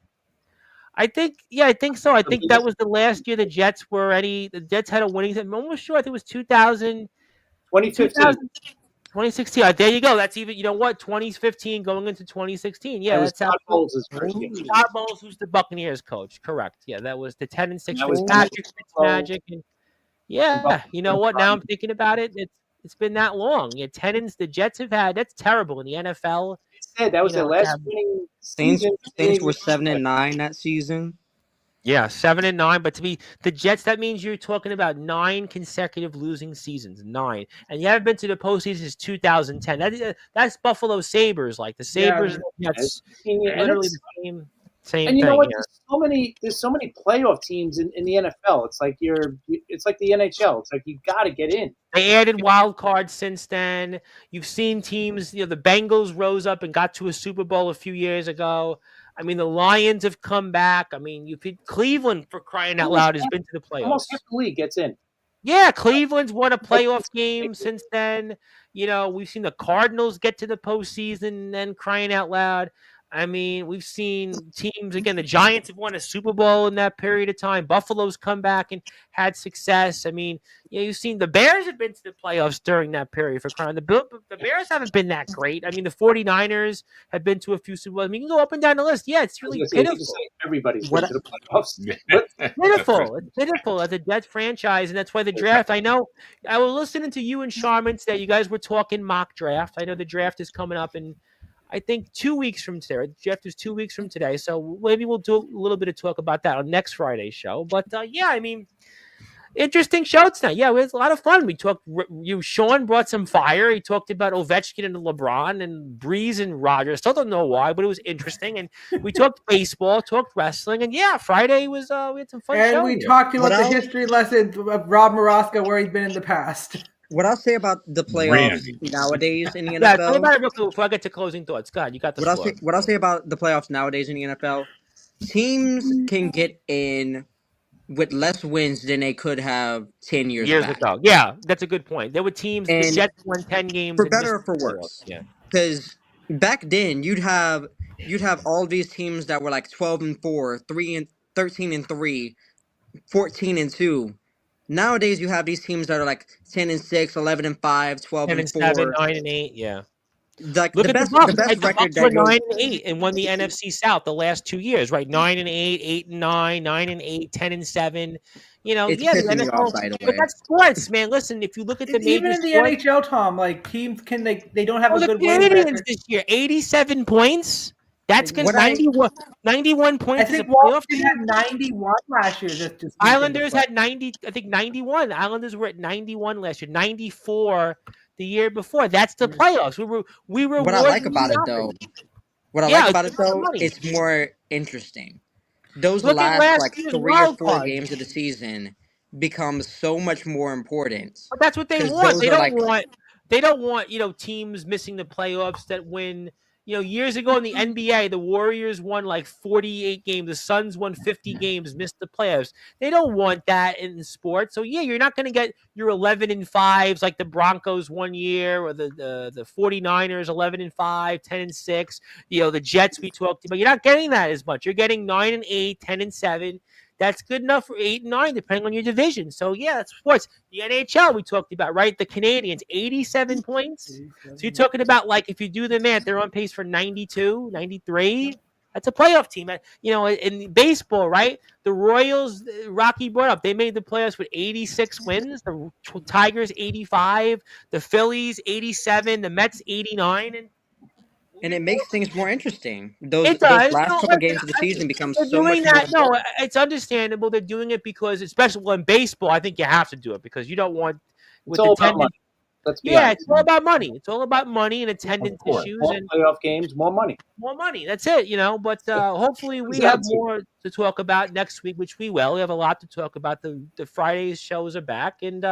I think so. I think that was the last year the Jets were any. The Jets had a winning. I'm almost sure. I think it was 2000. 2015. 2016. There you go. That's even, you know what? 2015 going into 2016. Yeah, That was that's Todd absolutely. Bowles' first year. Todd Bowles, who's the Buccaneers coach. Correct. Yeah, that was the 10-6 That was Fitzpatrick, Buffalo, Fitzmagic, and and yeah, Buffalo you know what? Now I'm thinking about it. It's been that long. Yeah, the Jets have had. That's terrible in the NFL. said that was You their know, to last have, winning Saints season. Saints were 7-9 that season. yeah, 7-9. But to be the Jets, that means you're talking about 9 consecutive losing seasons. 9, and you haven't been to the postseason since 2010. That's Buffalo Sabres. Like the Yeah, Sabres and the Jets, It's, and they're literally it's the same and you know thing. what? Yeah. There's so many playoff teams in the NFL. It's like the NHL. It's like you got to get in. They added wild cards since then. You've seen teams, the Bengals rose up and got to a Super Bowl a few years ago. I mean, the Lions have come back. I mean, you've hit Cleveland, for crying out Almost loud, has been to the almost half playoffs. the league gets in. Yeah, Cleveland's won a Like, playoff game since then. We've seen the Cardinals get to the postseason and then crying out loud. I mean, we've seen teams again. The Giants have won a Super Bowl in that period of time. Buffalo's come back and had success. I mean, you've seen the Bears have been to the playoffs during that period for crying. The Bears haven't been that great. I mean, the 49ers have been to a few Super Bowls. I mean, you can go up and down the list. Yeah, it's I was really gonna say, you pitiful. just say everybody's What been to the playoffs. But Pitiful. It's pitiful as a Jets franchise, and that's why the draft. I know. I was listening to you and Charmin today. You guys were talking mock draft. I know the draft is coming up in, I think, 2 weeks from today. Right? The draft is 2 weeks from today, so maybe we'll do a little bit of talk about that on next Friday's show. But yeah, I mean, interesting show tonight. Yeah, it was a lot of fun. We talked. Sean brought some fire. He talked about Ovechkin and LeBron and Breeze and Rogers. Still don't know why, but it was interesting. And we talked baseball, talked wrestling, and yeah, Friday was we had some fun. and show we here. talked about What the else? history lesson of Rob Maraska, where he's been in the past. What I'll say about the playoffs Randy. nowadays in the Yeah, tell me NFL. about it real quick before I get to closing thoughts. God, you got the floor. What I'll say about the playoffs nowadays in the NFL. Teams can get in with less wins than they could have 10 years Years back. ago. Yeah, that's a good point. There were teams. The And Jets won 10 games for and missed better or for the playoffs. worse, Yeah. because back then you'd have all these teams that were like 12-4, 13-3, 14-2. Nowadays you have these teams that are like 10-6, 11-5, 10-7, 12-4. 9-8. Yeah. Like Look the at the best Bucks. Like, the record Bucks were that you'll 9-8 and won the NFC South the last 2 years, right? 9-8, 8-9, 9-8, 10-7. it's Yeah, the pissing me off, NFL. by the But way. that's sports, man. Listen, if you look at the Even major in the sports, NHL, Tom, like teams can they don't have oh, a the good winning Canadians record. this year, 87 points. That's good. What I 91 I points is a think playoff Washington team. had 91 last year. Just to sneak in the Islanders play. had 90, I think 91. Islanders were at 91 last year, 94 the year before. That's the playoffs. We were what I like awarded about it mediocrity. though, what I Yeah, like it's about it about the though, money. it's more interesting. Those Look at last last like year's 3 or wild 4 card. games of the season become so much more important But that's what they because want. those are like They don't want, teams missing the playoffs that win. Years ago in the NBA, the Warriors won like 48 games. The Suns won 50 games, missed the playoffs. They don't want that in sports. So yeah, you're not going to get your 11-5s like the Broncos one year or the 49ers 11-5, 10-6. The Jets we talked about. You're not getting that as much. You're getting 9-8, 10-7. That's good enough for 8-9, depending on your division. So yeah, that's sports. The NHL we talked about, right? The Canadians, 87 points. So you're talking about, like, if you do the math, they're on pace for 92, 93. That's a playoff team. In baseball, right? The Royals, Rocky brought up, they made the playoffs with 86 wins. The Tigers, 85. The Phillies, 87. The Mets, 89. and it makes things more interesting. Those It does. last No, couple games of the season become they're so doing much more that. No, important. it's understandable. They're doing it because, especially in baseball, I think you have to do it because you don't want it's with all about attendance. money. Let's be Yeah, honest. it's all about money. It's all about money and attendance course. issues More and playoff games, more money. more money. That's it, But hopefully we Comes have out to. more to talk about next week, which we will. We have a lot to talk about. The Friday's shows are back, and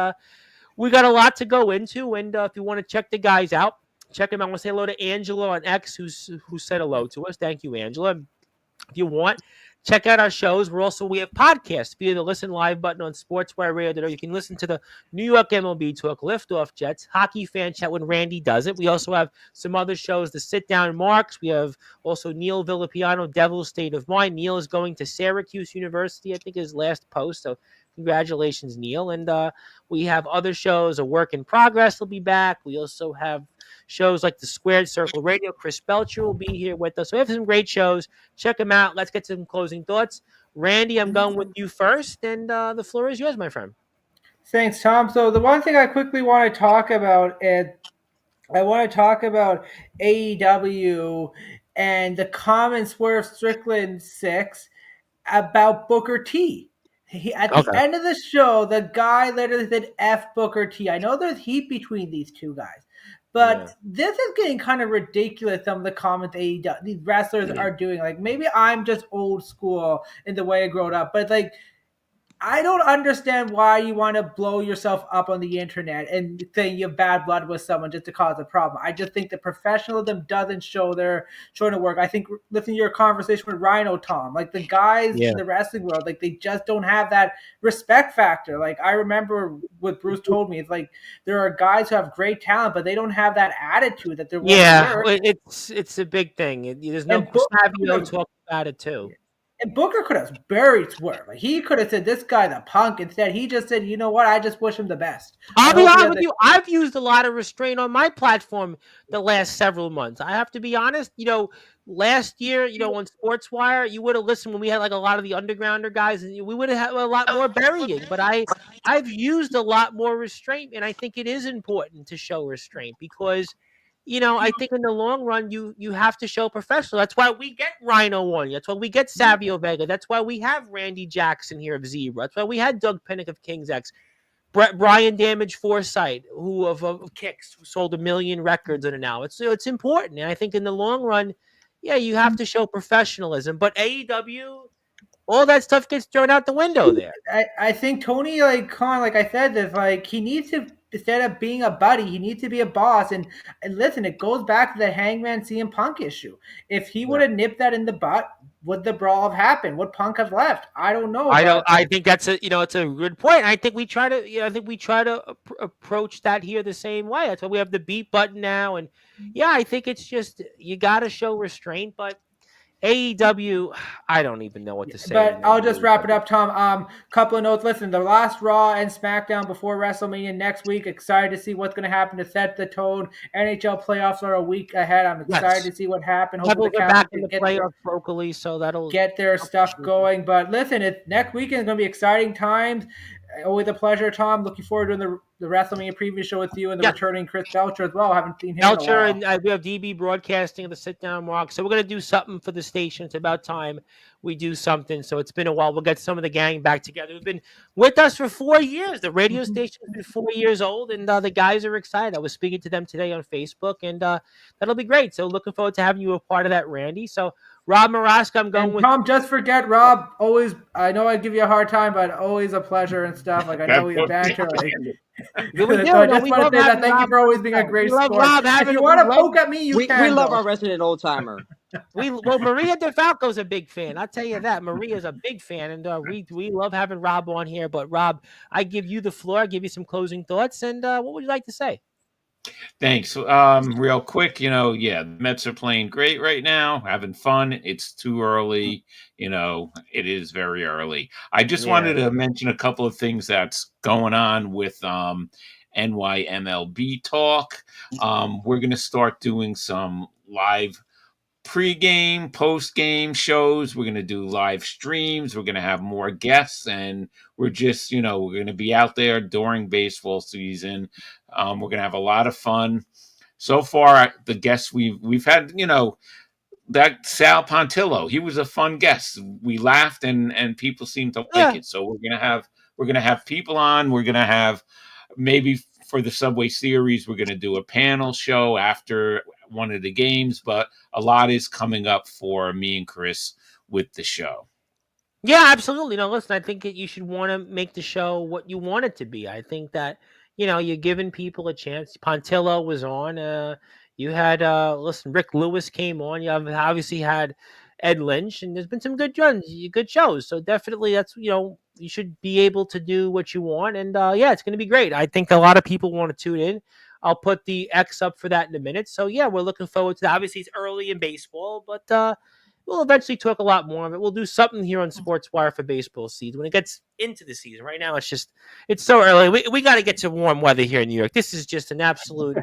we got a lot to go into. And if you want to check the guys out, check them out. I want to say hello to Angela on X, who said hello to us. Thank you, Angela. If you want, check out our shows. We have podcasts via the Listen Live button on Sportswire Radio. You can listen to the New York MLB Talk, Liftoff Jets, Hockey Fan Chat when Randy does it. We also have some other shows, the Sit Down Marks. We have also Neil Villapiano, Devil's State of Mind. Neil is going to Syracuse University, I think his last post. So Congratulations, Neil. And we have other shows. A Work in Progress will be back. We also have shows like the Squared Circle Radio. Chris Belcher will be here with us. So we have some great shows. Check them out. Let's get some closing thoughts. Randy, I'm going with you first, and the floor is yours, my friend. Thanks, Tom. So the one thing I quickly want to talk about is I want to talk about AEW and the common Swerve Strickland 6 about Booker T. At the Okay. end of the show, the guy literally said F Booker T. I know there's heat between these two guys, but this is getting kind of ridiculous. Some of the comments AEW, these wrestlers are doing. Like, maybe I'm just old school in the way I grew up, but like, I don't understand why you want to blow yourself up on the internet and saying you have bad blood with someone just to cause a problem. I just think the professionalism doesn't show their showing to work. I think listening to your conversation with Rhino Tom, like the guys in the wrestling world, like they just don't have that respect factor. Like I remember what Bruce told me, it's like there are guys who have great talent, but they don't have that attitude that they're willing to work. It's a big thing. There's no Savio talking about it too. And Booker could have buried Swerve. Like he could have said, "This guy's a punk." Instead, he just said, "You know what? I just wish him the best." I'll be honest with you. I've used a lot of restraint on my platform the last several months. I have to be honest. Last year, on Sportswire, you would have listened when we had like a lot of the undergrounder guys, and we would have had a lot more burying. But I've used a lot more restraint, and I think it is important to show restraint because. I think in the long run, you have to show professional. That's why we get Rhino on. That's why we get Savio Vega. That's why we have Randy Jackson here of Zebra. That's why we had Doug Pinnick of King's X. Brian Damage Forsythe, who of Kicks, who sold 1 million records in an hour. It's important. And I think in the long run, you have to show professionalism. But AEW, all that stuff gets thrown out the window there. I think Tony, like Khan, like I said, is like he needs to, instead of being a buddy, he needs to be a boss. And listen, it goes back to the Hangman CM Punk issue. If he would have nipped that in the butt, would the brawl have happened? Would Punk have left? I don't know. I think that's it's a good point. I think we try to approach that here the same way. That's why we have the beat button now. And I think it's just you got to show restraint, but. AEW, I don't even know what to say. But I'll just wrap it up, Tom. Couple of notes. Listen, the last Raw and SmackDown before WrestleMania next week. Excited to see what's going to happen to set the tone. NHL playoffs are a week ahead. I'm excited to see what happens. Hopefully the back in the playoffs locally, so that'll get their stuff going. But listen, next weekend is going to be exciting times. Always a pleasure, Tom. Looking forward to the WrestleMania preview show with you and the returning Chris Belcher as well. I haven't seen him Belcher in a while. And we have DB Broadcasting the sit-down walk. So we're going to do something for the station. It's about time we do something. So it's been a while. We'll get some of the gang back together. We've been with us for 4 years. The radio station's been 4 years old, and the guys are excited. I was speaking to them today on Facebook, and that'll be great. So looking forward to having you a part of that, Randy. So Rob Maraska, I'm going with Tom. Just forget Rob. Always, I know I give you a hard time, but always a pleasure and stuff. Like I know we banter. I just want to say that. Thank you for always being a great sport. If you want to poke at me, you can. We love our resident old timer. Maria DeFalco's a big fan. I'll tell you that. Maria's a big fan, and we love having Rob on here. But Rob, I give you the floor. I give you some closing thoughts, and what would you like to say? Thanks. Real quick, the Mets are playing great right now, having fun. It's too early. It is very early. I just wanted to mention a couple of things that's going on with NYMLB talk. We're going to start doing some live pre-game, post-game shows. We're going to do live streams. We're going to have more guests, and we're just, we're going to be out there during baseball season. We're going to have a lot of fun. So far, the guests we've had, that Sal Pontillo, he was a fun guest. We laughed, and people seem to like it. So we're going to have people on. We're going to have maybe for the Subway Series, we're going to do a panel show after one of the games, but a lot is coming up for me and Chris with the show. Yeah, absolutely. No, listen, I think that you should want to make the show what you want it to be. I think that, you're giving people a chance. Pontillo was on. You had, Rick Lewis came on. You obviously had Ed Lynch, and there's been some good shows. So definitely that's, you should be able to do what you want. And it's going to be great. I think a lot of people want to tune in. I'll put the X up for that in a minute. So, we're looking forward to that. Obviously, it's early in baseball, but We'll eventually talk a lot more of it. We'll do something here on Sportswire for baseball season when it gets into the season. Right now, it's so early. We got to get to warm weather here in New York. This is just an absolute,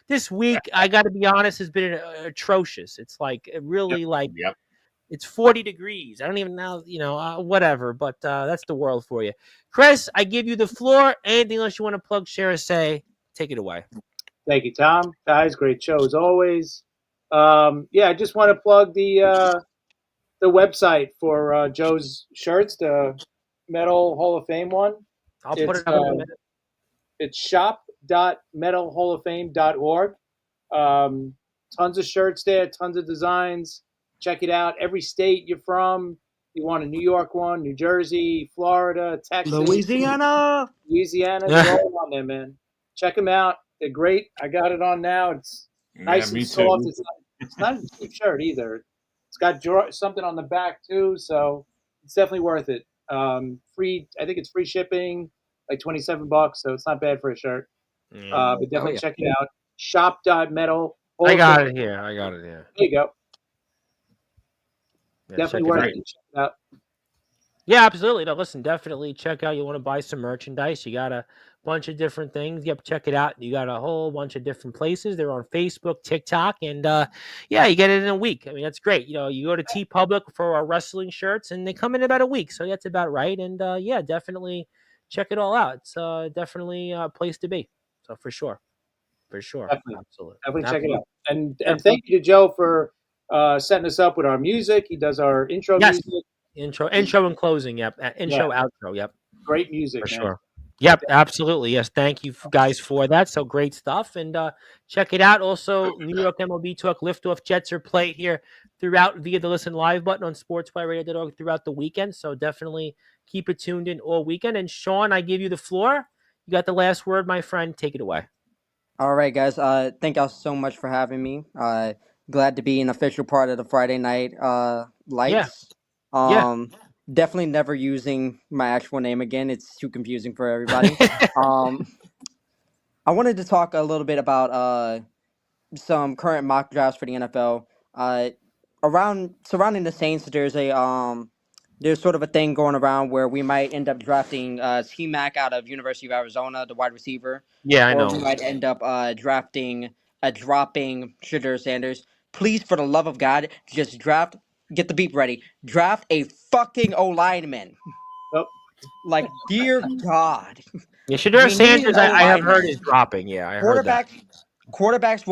this week, I got to be honest, has been atrocious. It's like really like Yep. it's 40 degrees. I don't even know, whatever, but that's the world for you. Chris, I give you the floor. Anything else you want to plug, share, or say? Take it away. Thank you, Tom. Guys, great show as always. I just want to plug the website for Joe's shirts, the Metal Hall of Fame one. I'll put It's it up in a minute. it's shop.metalhalloffame.org. Tons of shirts there, tons of designs. Check it out. Every state you're from, you want a New York one, New Jersey, Florida, Texas, Louisiana. they're all on there, man. Check them out. They're great. I got it on now. It's nice Yeah, me and soft. too. It's not a cheap shirt either. It's got something on the back too, so it's definitely worth it. Free. I think it's free shipping, like $27, so it's not bad for a shirt. But definitely check it out. Shop.metal. I got it here. There you go. Yeah, Definitely check it worth out. it. Check it out. Yeah, absolutely. No, listen, definitely check out. You want to buy some merchandise. You got a bunch of different things. Yep, check it out. You got a whole bunch of different places. They're on Facebook, TikTok, and you get it in a week. I mean, that's great. You go to T Public for our wrestling shirts, and they come in about a week. So that's about right. And definitely check it all out. It's definitely a place to be. So for sure. Definitely. Absolutely. Definitely check it out. And thank you to Joe for setting us up with our music. He does our intro Yes. music. Intro and closing. Yep. Outro. Yep. Great music, For man. sure. Yep, absolutely. Yes, thank you guys for that. So great stuff, and check it out. Also, New York MLB Talk Liftoff Jets are played here throughout via the Listen Live button on sportsbyradio.org throughout the weekend. So definitely keep it tuned in all weekend. And Sean, I give you the floor. You got the last word, my friend. Take it away. All right, guys. Thank y'all so much for having me. Glad to be an official part of the Friday Night Yeah, Lights. yeah. Definitely never using my actual name again. It's too confusing for everybody. um, I wanted to talk a little bit about some current mock drafts for the NFL. Uh, around surrounding the Saints, there's sort of a thing going around where we might end up drafting T Mac out of University of Arizona, the wide receiver, Yeah, I or we know. might end up dropping Shadur Sanders. Please, for the love of God, just draft. Get the beep ready. Draft a fucking O lineman. Nope. Like, dear God, Yeah, Shadur we need Sanders, an O I have heard lineman. is dropping. Yeah, I heard that. Quarterbacks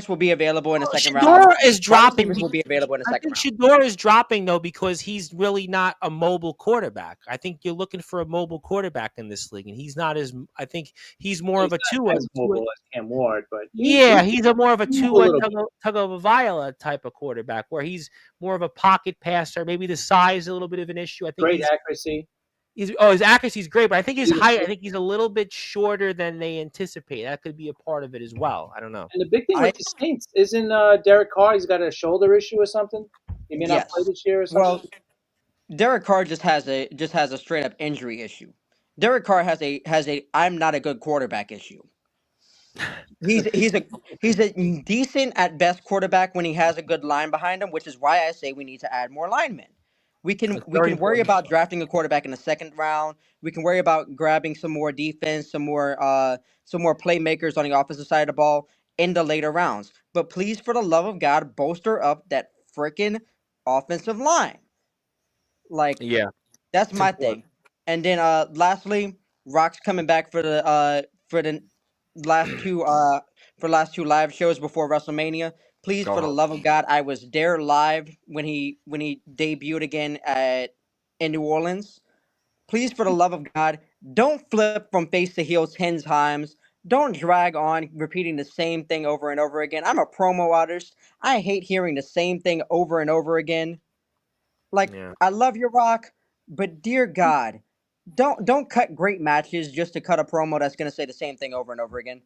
will be available in the second round. Shador is Wide dropping. receivers will be available in the I second think round. Shador is dropping though because he's really not a mobile quarterback. I think you're looking for a mobile quarterback in this league, and he's not as. I think he's more of a two. As mobile as Cam Ward, but He's a more of a two little tug of a viola type of quarterback, where he's more of a pocket passer. Maybe the size is a little bit of an issue. I think great accuracy. his accuracy is great, but I think his height. I think he's a little bit shorter than they anticipate. That could be a part of it as well. I don't know. And the big thing with the Saints isn't Derek Carr. He's got a shoulder issue or something. He may not play Yes. this year or something. Well, Derek Carr just has a straight up injury issue. Derek Carr has a I'm not a good quarterback issue. He's a decent at best quarterback when he has a good line behind him, which is why I say we need to add more linemen. That's We very can worry important. about drafting a quarterback in the second round. We can worry about grabbing some more defense, some more playmakers on the offensive side of the ball in the later rounds. But please, for the love of God, bolster up that freaking offensive line. Like, Yeah, that's it's my important. thing. And then lastly, Rock's coming back for the last two live shows before WrestleMania. Please, for the love of God, I was there live when he debuted again in New Orleans. Please, for the love of God, don't flip from face to heel 10 times. Don't drag on repeating the same thing over and over again. I'm a promo artist. I hate hearing the same thing over and over again. Like, Yeah. I love your Rock, but dear God, don't cut great matches just to cut a promo that's gonna say the same thing over and over again.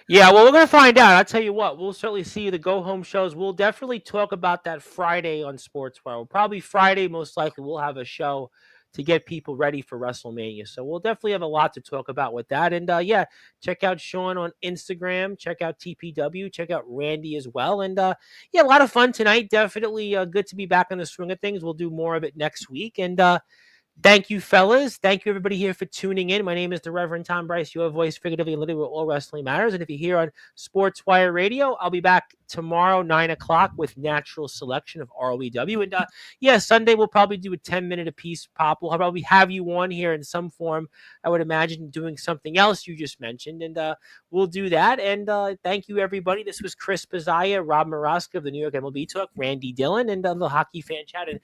Yeah, well, we're going to find out. I'll tell you what, we'll certainly see the go home shows. We'll definitely talk about that Friday on Sportswire. Probably Friday, most likely, we'll have a show to get people ready for WrestleMania. So we'll definitely have a lot to talk about with that. And check out Sean on Instagram. Check out TPW. Check out Randy as well. And a lot of fun tonight. Definitely good to be back in the swing of things. We'll do more of it next week. And thank you, fellas. Thank you, everybody here for tuning in. My name is the Reverend Tom Bryce, your voice, figuratively and literally, where all wrestling matters. And if you're here on Sportswire Radio, I'll be back tomorrow, 9 o'clock, with Natural Selection of ROEW. And Sunday we'll probably do a 10-minute apiece pop. We'll probably have you on here in some form, I would imagine, doing something else you just mentioned. And we'll do that. And thank you, everybody. This was Chris Bazaya, Rob Maraska of the New York MLB Talk, Randy Dillon, and the Hockey Fan Chat. And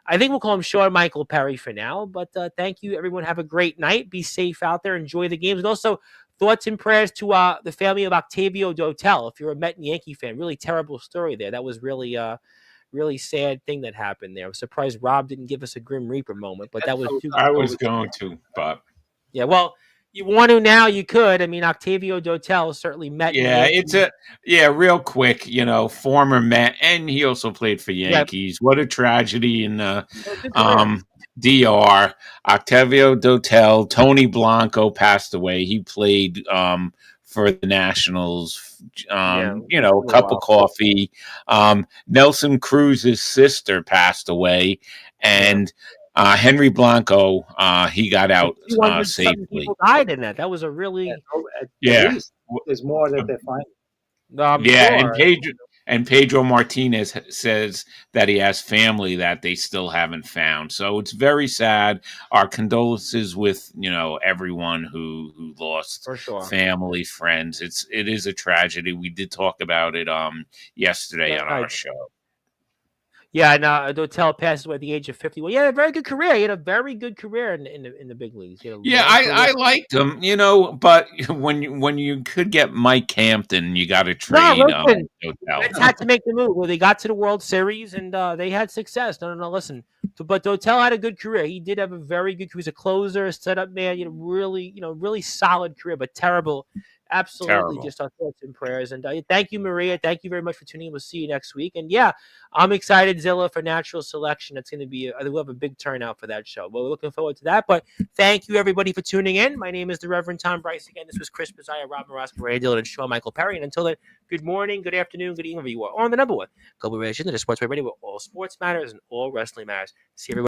I think we'll call him Sean Michael Perry for now. But thank you, everyone. Have a great night. Be safe out there. Enjoy the games. And also, thoughts and prayers to the family of Octavio Dotel. If you're a Met and Yankee fan, really terrible story there. That was really really sad thing that happened there. I was surprised Rob didn't give us a Grim Reaper moment, but that was too. I was going to, but yeah, well, you want to now, you could. I mean, Octavio Dotel certainly met. Yeah, real quick, former Met, and he also played for Yankees. Yep. What a tragedy in the DR. Octavio Dotel, Tony Blanco passed away. He played for the Nationals. A cup of coffee. Nelson Cruz's sister passed away, and Henry Blanco, he got out safely. People died in that. That was a really There's more that they're finding. Sure. And Pedro Martinez says that he has family that they still haven't found. So it's very sad. Our condolences with everyone who lost family, friends. It is a tragedy. We did talk about it yesterday on our show. Yeah, and Dotel passed away at the age of 51. Yeah, a very good career. He had a very good career in the big leagues. I liked him, but when you could get Mike Hampton, you got to trade Dotel. Mets had to make the move. Well, they got to the World Series and they had success. No, listen. But Dotel had a good career. He did have a very good career. He was a closer, setup man. Really solid career, but terrible. Absolutely, terrible. Just our thoughts and prayers. And thank you, Maria. Thank you very much for tuning in. We'll see you next week. And I'm excited, Zilla, for Natural Selection. It's going to be, I think we'll have a big turnout for that show. But we're looking forward to that. But thank you, everybody, for tuning in. My name is the Reverend Tom Bryce. Again, this was Chris Bazaya, Rob Maraska, Randy Dillon, and Sean Michael Perry. And until then, good morning, good afternoon, good evening, wherever you are on the number one global radio station, the Sportswire Radio, where all sports matters and all wrestling matters. See everybody.